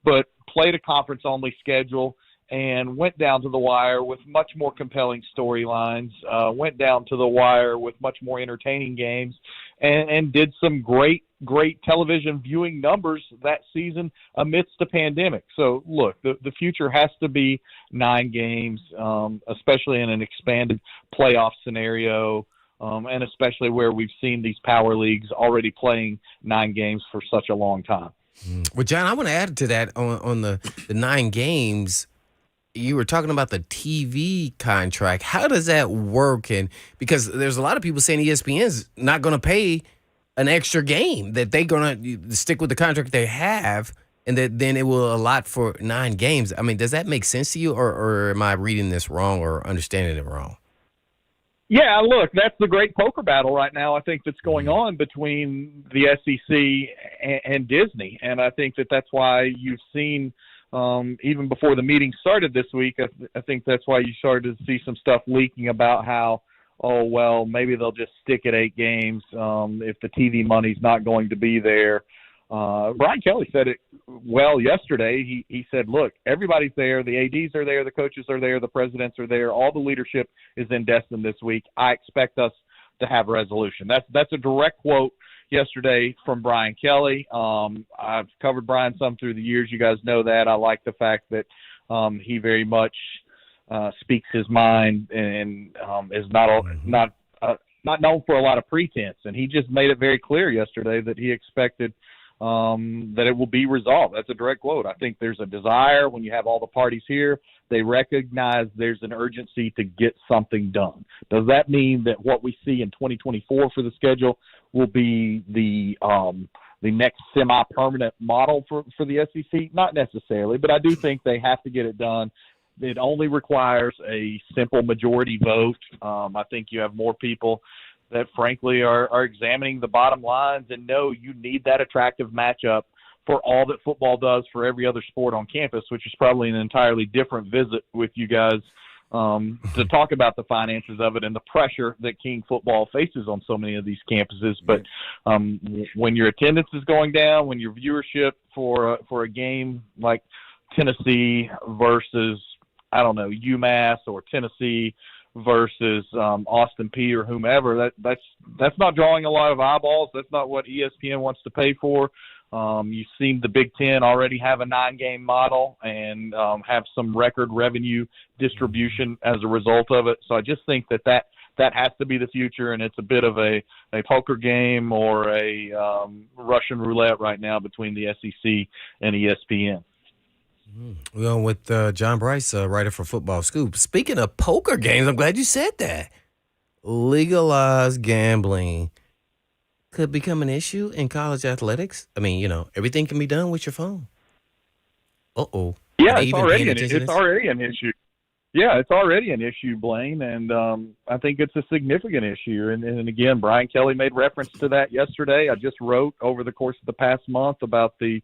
but played a conference-only schedule and went down to the wire with much more compelling storylines, went down to the wire with much more entertaining games, and did some great television viewing numbers that season amidst the pandemic. So, look, the future has to be 9 games, especially in an expanded playoff scenario, and especially where we've seen these power leagues already playing 9 games for such a long time. Well, John, I want to add to that on the 9 games. You were talking about the TV contract. How does that work? And because there's a lot of people saying ESPN's not going to pay an extra game, that they're going to stick with the contract they have, and that then it will allot for 9 games. I mean, does that make sense to you, or am I reading this wrong or understanding it wrong? Yeah, look, that's the great poker battle right now, I think, that's going on between the SEC and Disney. And I think that's why you've seen – even before the meeting started this week, I think that's why you started to see some stuff leaking about how, maybe they'll just stick at 8 games if the TV money's not going to be there. Brian Kelly said it well yesterday. He said, look, everybody's there. The ADs are there. The coaches are there. The presidents are there. All the leadership is in Destin this week. I expect us to have a resolution. That's a direct quote yesterday from Brian Kelly. I've covered Brian some through the years. You guys know that. I like the fact that he very much speaks his mind and is not known for a lot of pretense. And he just made it very clear yesterday that he expected that it will be resolved. That's a direct quote. I think there's a desire when you have all the parties here. They recognize there's an urgency to get something done. Does that mean that what we see in 2024 for the schedule will be the next semi-permanent model for the SEC? Not necessarily, but I do think they have to get it done. It only requires a simple majority vote. I think you have more people that, frankly, are examining the bottom lines and know you need that attractive matchup for all that football does for every other sport on campus, which is probably an entirely different visit with you guys to talk about the finances of it and the pressure that King football faces on so many of these campuses. But when your attendance is going down, when your viewership for a game like Tennessee versus, I don't know, UMass or Tennessee versus Austin Peay or whomever, that's not drawing a lot of eyeballs. That's not what ESPN wants to pay for. You've seen the Big Ten already have a 9-game model and have some record revenue distribution as a result of it. So I just think that that has to be the future, and it's a bit of a poker game or a Russian roulette right now between the SEC and ESPN. We're on with John Brice, writer for Football Scoop. Speaking of poker games, I'm glad you said that. Legalized gambling could become an issue in college athletics. I mean, everything can be done with your phone. Uh-oh. Yeah, it's already an issue. Yeah, it's already an issue, Blaine, and I think it's a significant issue. And again, Brian Kelly made reference to that yesterday. I just wrote over the course of the past month about the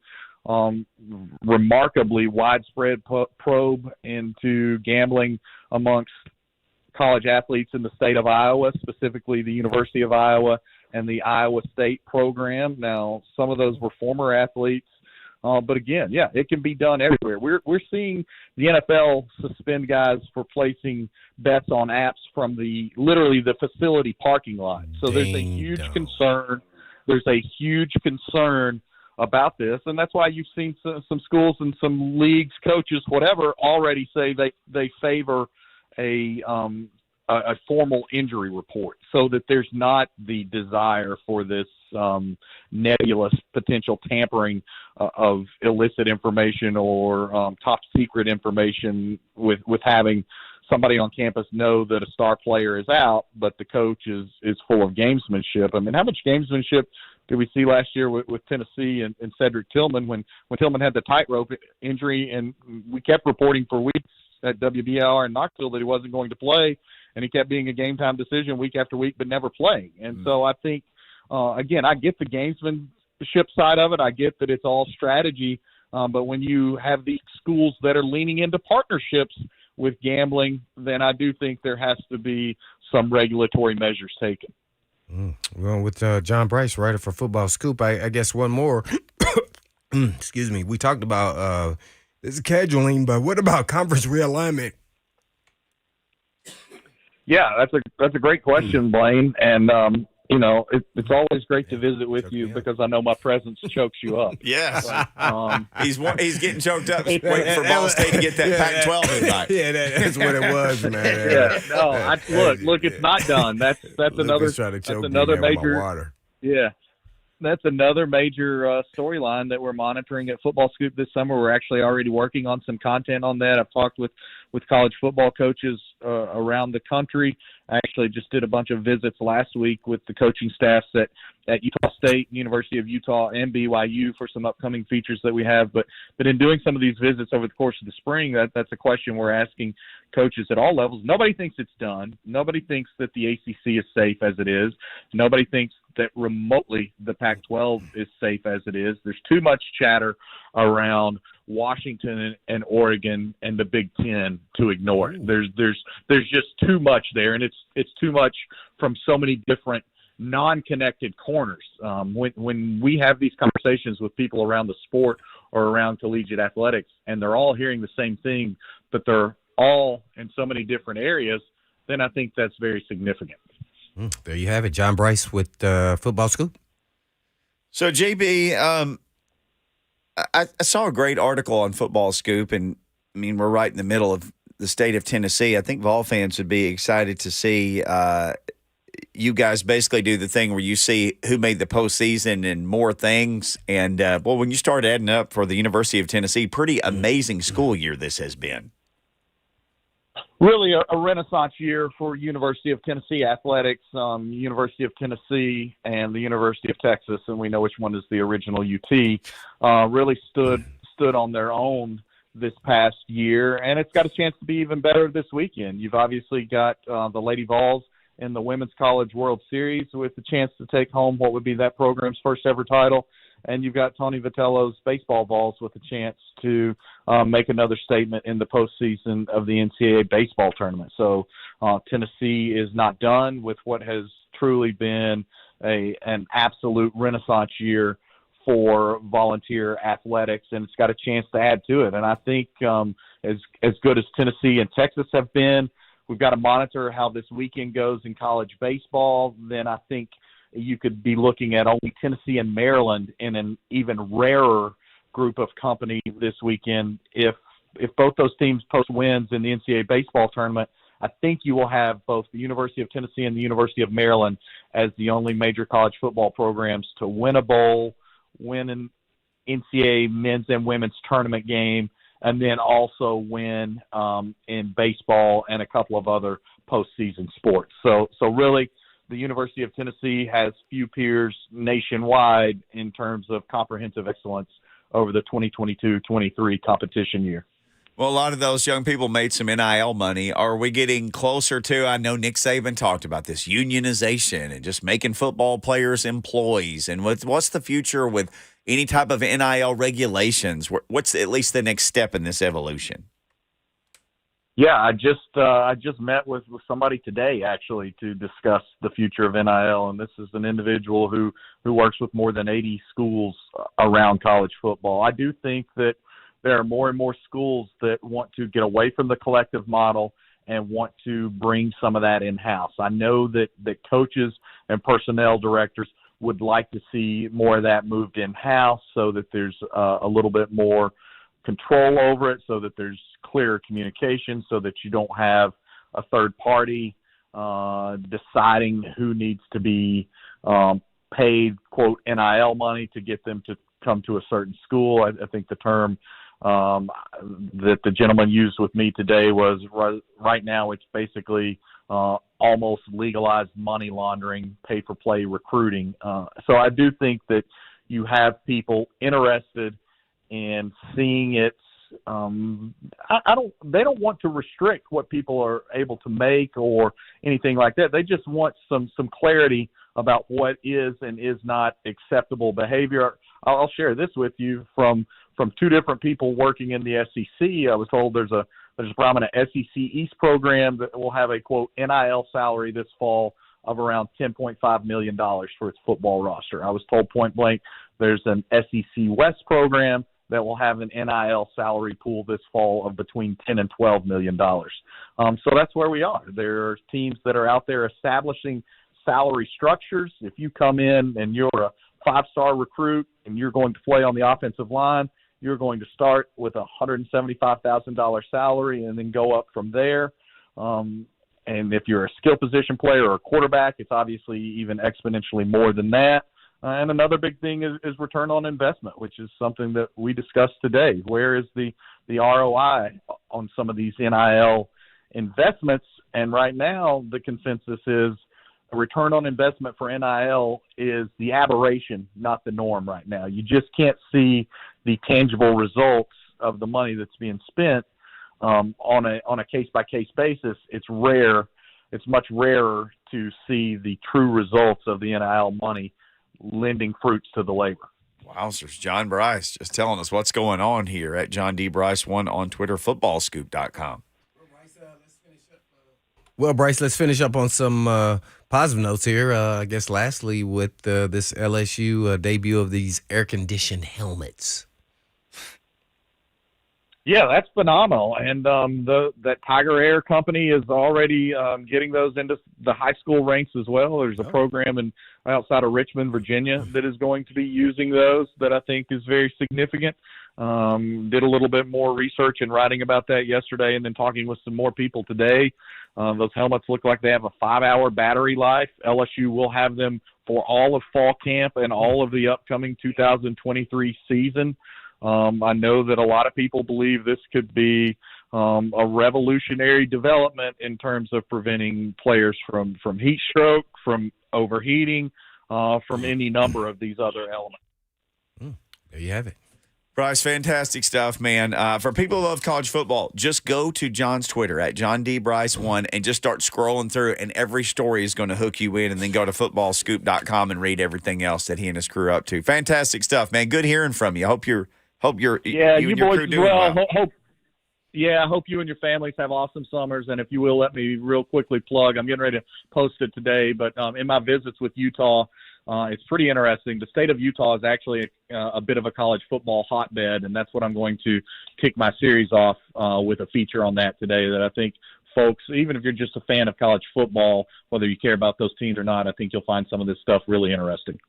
remarkably widespread probe into gambling amongst college athletes in the state of Iowa, specifically the University of Iowa and the Iowa State program. Now, some of those were former athletes. But again, yeah, it can be done everywhere. We're seeing the NFL suspend guys for placing bets on apps from literally the facility parking lot. So there's a huge concern. There's a huge concern about this, and that's why you've seen some schools and some leagues, coaches, whatever, already say they favor a formal injury report, so that there's not the desire for this nebulous potential tampering of illicit information or top secret information with having somebody on campus know that a star player is out, but the coach is full of gamesmanship. I mean, how much gamesmanship did we see last year with Tennessee and Cedric Tillman when Tillman had the tightrope injury, and we kept reporting for weeks at WBLR in Knoxville that he wasn't going to play, and he kept being a game-time decision week after week but never playing. And so I think, again, I get the gamesmanship side of it. I get that it's all strategy, but when you have these schools that are leaning into partnerships with gambling, then I do think there has to be some regulatory measures taken. Well, with John Brice, writer for Football Scoop, I guess one more. Excuse me. We talked about this scheduling, but what about conference realignment? Yeah, that's a great question, Blaine. And it's always great to visit with you because I know my presence chokes you up. Yes. But, he's getting choked up waiting for Ball State to get that Pac-12 invite. Yeah, that's what it was, man. Yeah, no, look, it's not done. That's another major. Yeah. That's another major storyline that we're monitoring at Football Scoop this summer. We're actually already working on some content on that. I've talked with college football coaches around the country. I actually just did a bunch of visits last week with the coaching staffs at Utah State, University of Utah, and BYU for some upcoming features that we have. But in doing some of these visits over the course of the spring, that's a question we're asking coaches at all levels. Nobody thinks it's done. Nobody thinks that the ACC is safe as it is. Nobody thinks that remotely the Pac-12 is safe as it is. There's too much chatter around Washington and Oregon and the Big Ten to ignore it. There's just too much there, and it's too much from so many different non-connected corners. When we have these conversations with people around the sport or around collegiate athletics, and they're all hearing the same thing, but they're all in so many different areas, then I think that's very significant. There you have it. John Brice with Football Scoop. So, JB, I saw a great article on Football Scoop, and, I mean, we're right in the middle of the state of Tennessee. I think Vol fans would be excited to see you guys basically do the thing where you see who made the postseason and more things. And, when you start adding up for the University of Tennessee, pretty amazing school year this has been. Really a renaissance year for University of Tennessee athletics, University of Tennessee and the University of Texas, and we know which one is the original UT, really stood on their own this past year, and it's got a chance to be even better this weekend. You've obviously got the Lady Vols in the Women's College World Series with the chance to take home what would be that program's first ever title. And you've got Tony Vitello's baseball Vols with a chance to make another statement in the postseason of the NCAA baseball tournament. So Tennessee is not done with what has truly been an absolute renaissance year for volunteer athletics, and it's got a chance to add to it. And I think as good as Tennessee and Texas have been, we've got to monitor how this weekend goes in college baseball. Then I think you could be looking at only Tennessee and Maryland in an even rarer group of company this weekend. If both those teams post wins in the NCAA baseball tournament, I think you will have both the University of Tennessee and the University of Maryland as the only major college football programs to win a bowl, win an NCAA men's and women's tournament game, and then also win in baseball and a couple of other postseason sports. So really, the University of Tennessee has few peers nationwide in terms of comprehensive excellence over the 2022-23 competition year. Well, a lot of those young people made some NIL money. Are we getting closer to, I know Nick Saban talked about this, unionization and just making football players employees? And what's the future with any type of NIL regulations? What's at least the next step in this evolution? Yeah, I just met with somebody today actually to discuss the future of NIL, and this is an individual who works with more than 80 schools around college football. I do think that there are more and more schools that want to get away from the collective model and want to bring some of that in-house. I know that coaches and personnel directors would like to see more of that moved in-house so that there's a little bit more control over it, so that there's clearer communication, so that you don't have a third party deciding who needs to be paid, quote, NIL money to get them to come to a certain school. I think the term that the gentleman used with me today was right now it's basically almost legalized money laundering, pay-for-play recruiting. So I do think that you have people interested in seeing it. They don't want to restrict what people are able to make or anything like that. They just want some clarity about what is and is not acceptable behavior. I'll share this with you from two different people working in the SEC. I was told there's a SEC East program that will have a, quote, NIL salary this fall of around $10.5 million for its football roster. I was told point blank there's an SEC West program that will have an NIL salary pool this fall of between $10 and $12 million. So that's where we are. There are teams that are out there establishing salary structures. If you come in and you're a five-star recruit and you're going to play on the offensive line, you're going to start with a $175,000 salary and then go up from there. And if you're a skill position player or a quarterback, it's obviously even exponentially more than that. And another big thing is return on investment, which is something that we discussed today. Where is the ROI on some of these NIL investments? And right now, the consensus is a return on investment for NIL is the aberration, not the norm right now. You just can't see the tangible results of the money that's being spent on a case-by-case basis. It's rare. It's much rarer to see the true results of the NIL money lending fruits to the labor. Wowzers. John Brice just telling us what's going on here at John D. Brice 1 on Twitter, footballscoop.com. Well, Brice, let's finish up on some positive notes here. I guess lastly with this LSU debut of these air-conditioned helmets. Yeah, that's phenomenal. And that Tiger Air company is already getting those into the high school ranks as well. There's a program outside of Richmond, Virginia, that is going to be using those that I think is very significant. Did a little bit more research and writing about that yesterday and then talking with some more people today. Those helmets look like they have a 5-hour battery life. LSU will have them for all of fall camp and all of the upcoming 2023 season. I know that a lot of people believe this could be a revolutionary development in terms of preventing players from heat stroke, from overheating, from any number of these other elements. There you have it. Brice, fantastic stuff, man. For people who love college football, just go to John's Twitter at John D. Brice 1 and just start scrolling through, and every story is going to hook you in, and then go to footballscoop.com and read everything else that he and his crew are up to. Fantastic stuff, man. Good hearing from you. Hope you and your crew doing well. I hope you and your families have awesome summers. And if you will, let me real quickly plug, I'm getting ready to post it today, but in my visits with Utah, it's pretty interesting. The state of Utah is actually a bit of a college football hotbed, and that's what I'm going to kick my series off with a feature on that today that I think folks, even if you're just a fan of college football, whether you care about those teams or not, I think you'll find some of this stuff really interesting.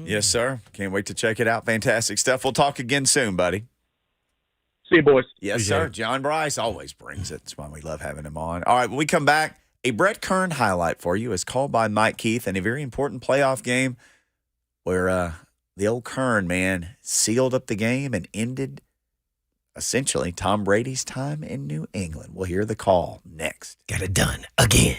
Yes, sir. Can't wait to check it out. Fantastic stuff. We'll talk again soon, buddy. See you, boys. Yes, Appreciate sir. it. John Brice always brings it. That's why we love having him on. All right, when we come back, a Brett Kern highlight for you is called by Mike Keith in a very important playoff game where the old Kern man sealed up the game and ended essentially Tom Brady's time in New England. We'll hear the call next. Got it done again.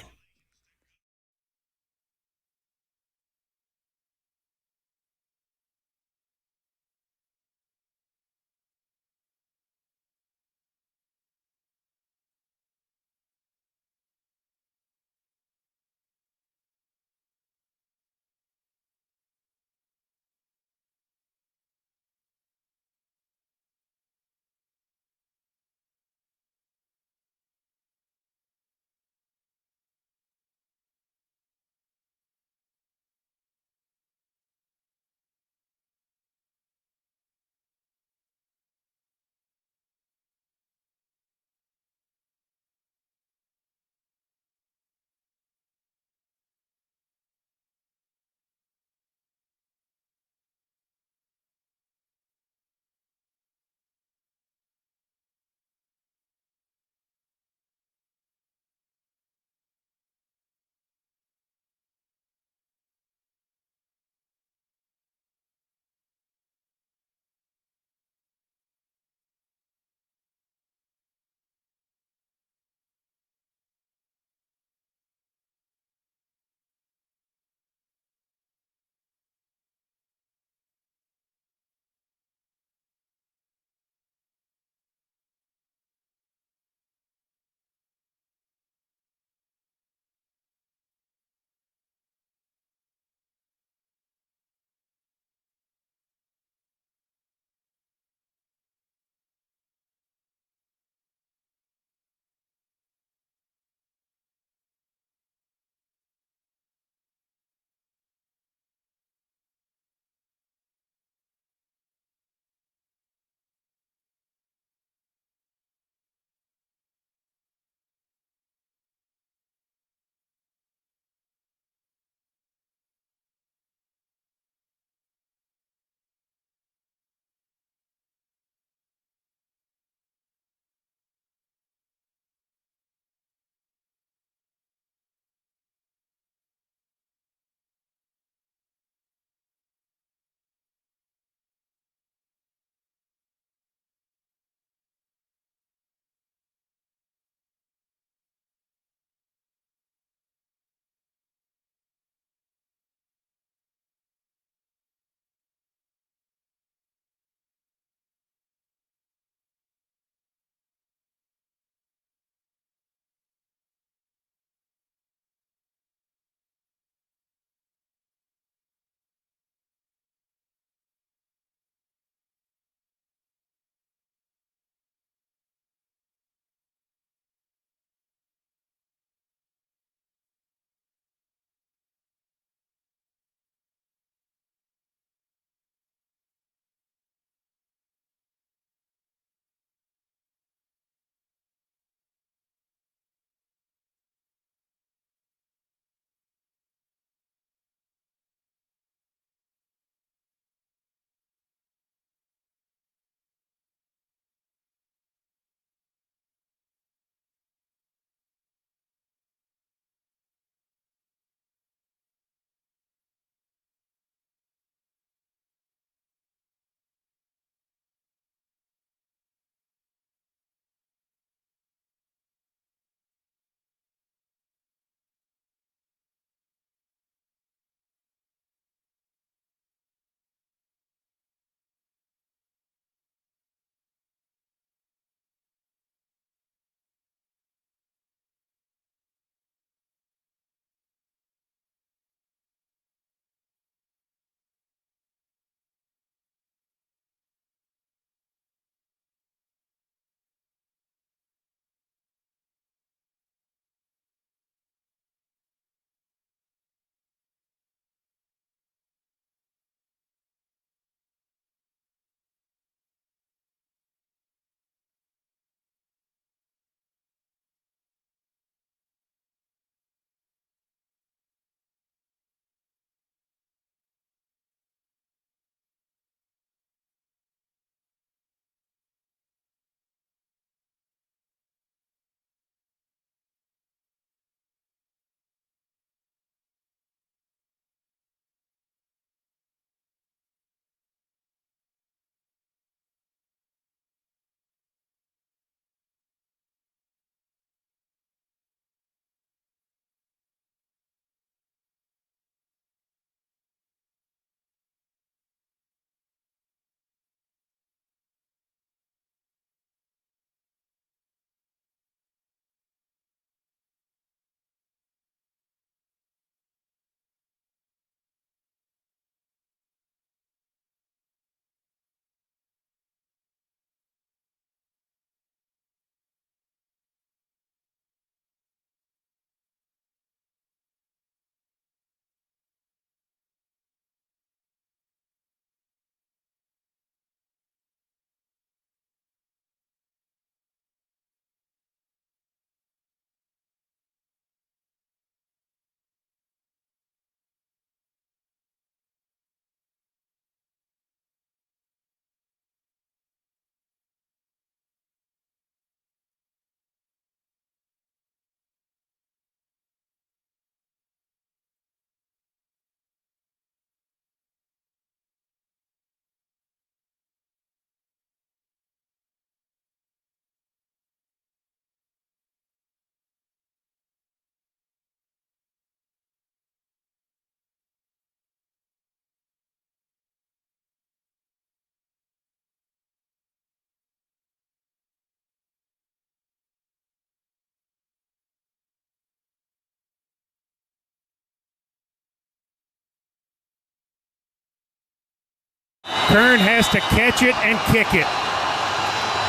Kern has to catch it and kick it.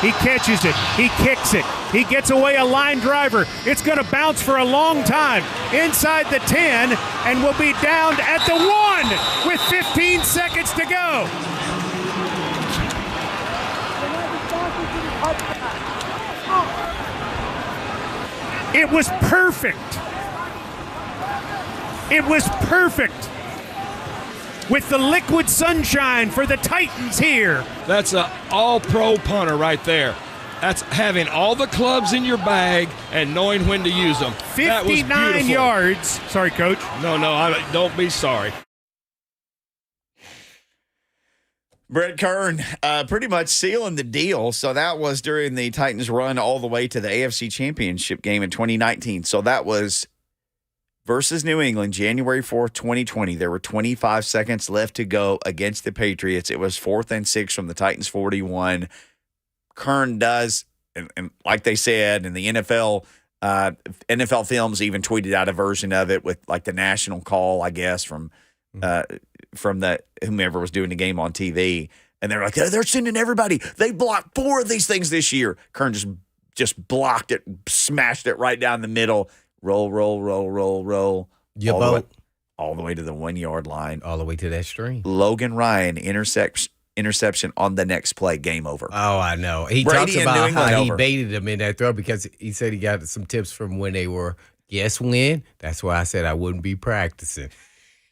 He catches it. He kicks it. He gets away a line driver. It's going to bounce for a long time inside the 10 and will be downed at the 1 with 15 seconds to go. It was perfect. It was perfect. With the liquid sunshine for the Titans here. That's an all-pro punter right there. That's having all the clubs in your bag and knowing when to use them. 59 yards. Sorry, Coach. No, don't be sorry. Brett Kern pretty much sealing the deal. So that was during the Titans' run all the way to the AFC Championship game in 2019. So that was versus New England, January 4th, 2020. There were 25 seconds left to go against the Patriots. It was 4th and 6 from the Titans' 41. Kern does, and like they said, in the NFL Films even tweeted out a version of it with like the national call, I guess, from the whomever was doing the game on TV. And they're like, they're sending everybody. They blocked 4 of these things this year. Kern just blocked it, smashed it right down the middle. Roll. All the way to the 1 yard line. All the way to that string. Logan Ryan interception on the next play. Game over. Oh, I know. He Brady talks about how he over. baited him in that throw because he said he got some tips from when they were, guess when? That's why I said I wouldn't be practicing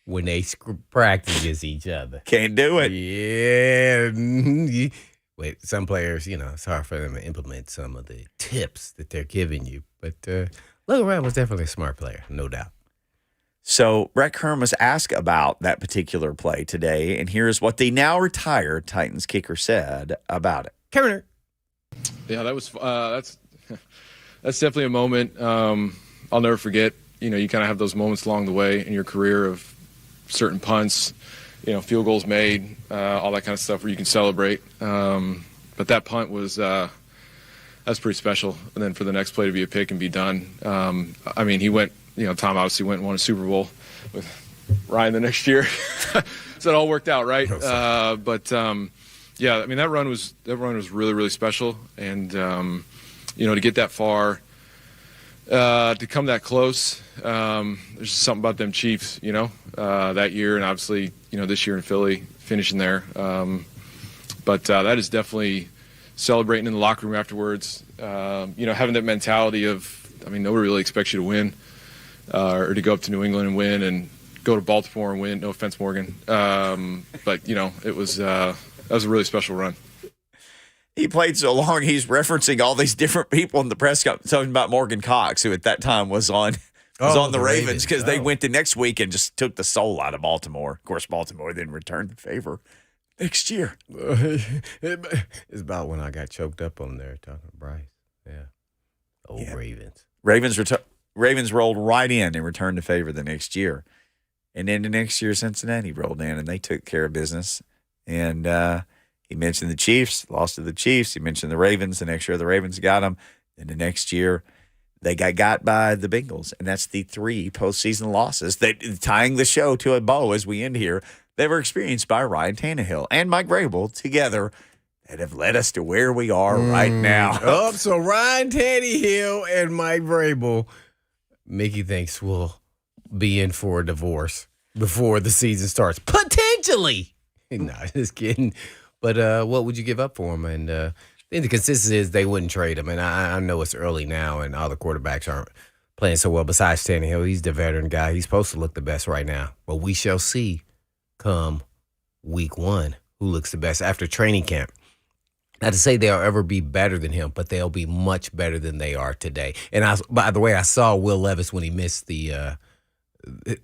when they practice against each other. Can't do it. Yeah. Wait, some players, it's hard for them to implement some of the tips that they're giving you. But Logan Ryan was definitely a smart player, no doubt. So Brett Kern was asked about that particular play today, and here's what the now retired Titans kicker said about it. Kern. Yeah, that was that's definitely a moment I'll never forget. You kind of have those moments along the way in your career of certain punts, field goals made, all that kind of stuff where you can celebrate. But that punt was that's pretty special. And then for the next play to be a pick and be done. He went. Tom obviously went and won a Super Bowl with Ryan the next year, so it all worked out, right? Yeah, that run was really, really special, and to get that far, to come that close, there's just something about them Chiefs, that year, and obviously, this year in Philly, finishing there. But that is definitely celebrating in the locker room afterwards. Having that mentality of, nobody really expects you to win. Or to go up to New England and win, and go to Baltimore and win. No offense, Morgan, but it was that was a really special run. He played so long, he's referencing all these different people in the press conference, talking about Morgan Cox, who at that time was on the Ravens, because they went the next week and just took the soul out of Baltimore. Of course, Baltimore then returned the favor next year. It's about when I got choked up on there talking to Brice. Yeah, Ravens. Ravens rolled right in and returned the favor the next year. And then the next year, Cincinnati rolled in, and they took care of business. And he mentioned the Chiefs, lost to the Chiefs. He mentioned the Ravens. The next year, the Ravens got them. And the next year, they got by the Bengals. And that's the 3 postseason losses, tying the show to a bow as we end here, that were experienced by Ryan Tannehill and Mike Vrabel together, that have led us to where we are right now. So Ryan Tannehill and Mike Vrabel, Mickey thinks we'll be in for a divorce before the season starts. Potentially. No, just kidding. But what would you give up for him? And the consistency is they wouldn't trade him. And I know it's early now, and all the quarterbacks aren't playing so well. Besides Tannehill, he's the veteran guy. He's supposed to look the best right now. But we shall see come week 1 who looks the best after training camp. Not to say they'll ever be better than him, but they'll be much better than they are today. And by the way, I saw Will Levis when he missed the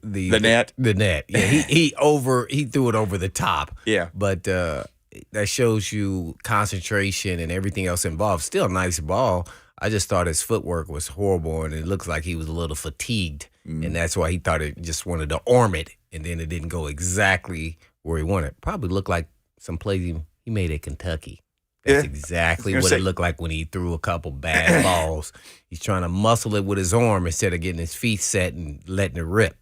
net. The net. Yeah, he threw it over the top. Yeah. But that shows you concentration and everything else involved. Still a nice ball. I just thought his footwork was horrible, and it looks like he was a little fatigued, and that's why he thought it just wanted to arm it, and then it didn't go exactly where he wanted. Probably looked like some plays he made at Kentucky. That's exactly what it looked like when he threw a couple bad balls. He's trying to muscle it with his arm instead of getting his feet set and letting it rip.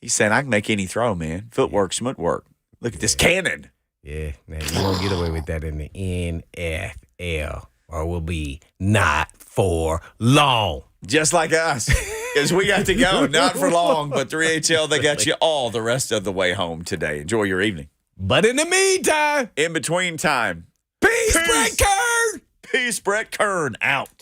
He's saying, I can make any throw, man. Footwork, schmutwork. Look at this cannon. Yeah, now you won't get away with that in the NFL, or will be not for long. Just like us, because we got to go. Not for long, but 3HL, they got you all the rest of the way home today. Enjoy your evening. But in the meantime, In between time, peace, Brett Kern! peace, Brett Kern, out.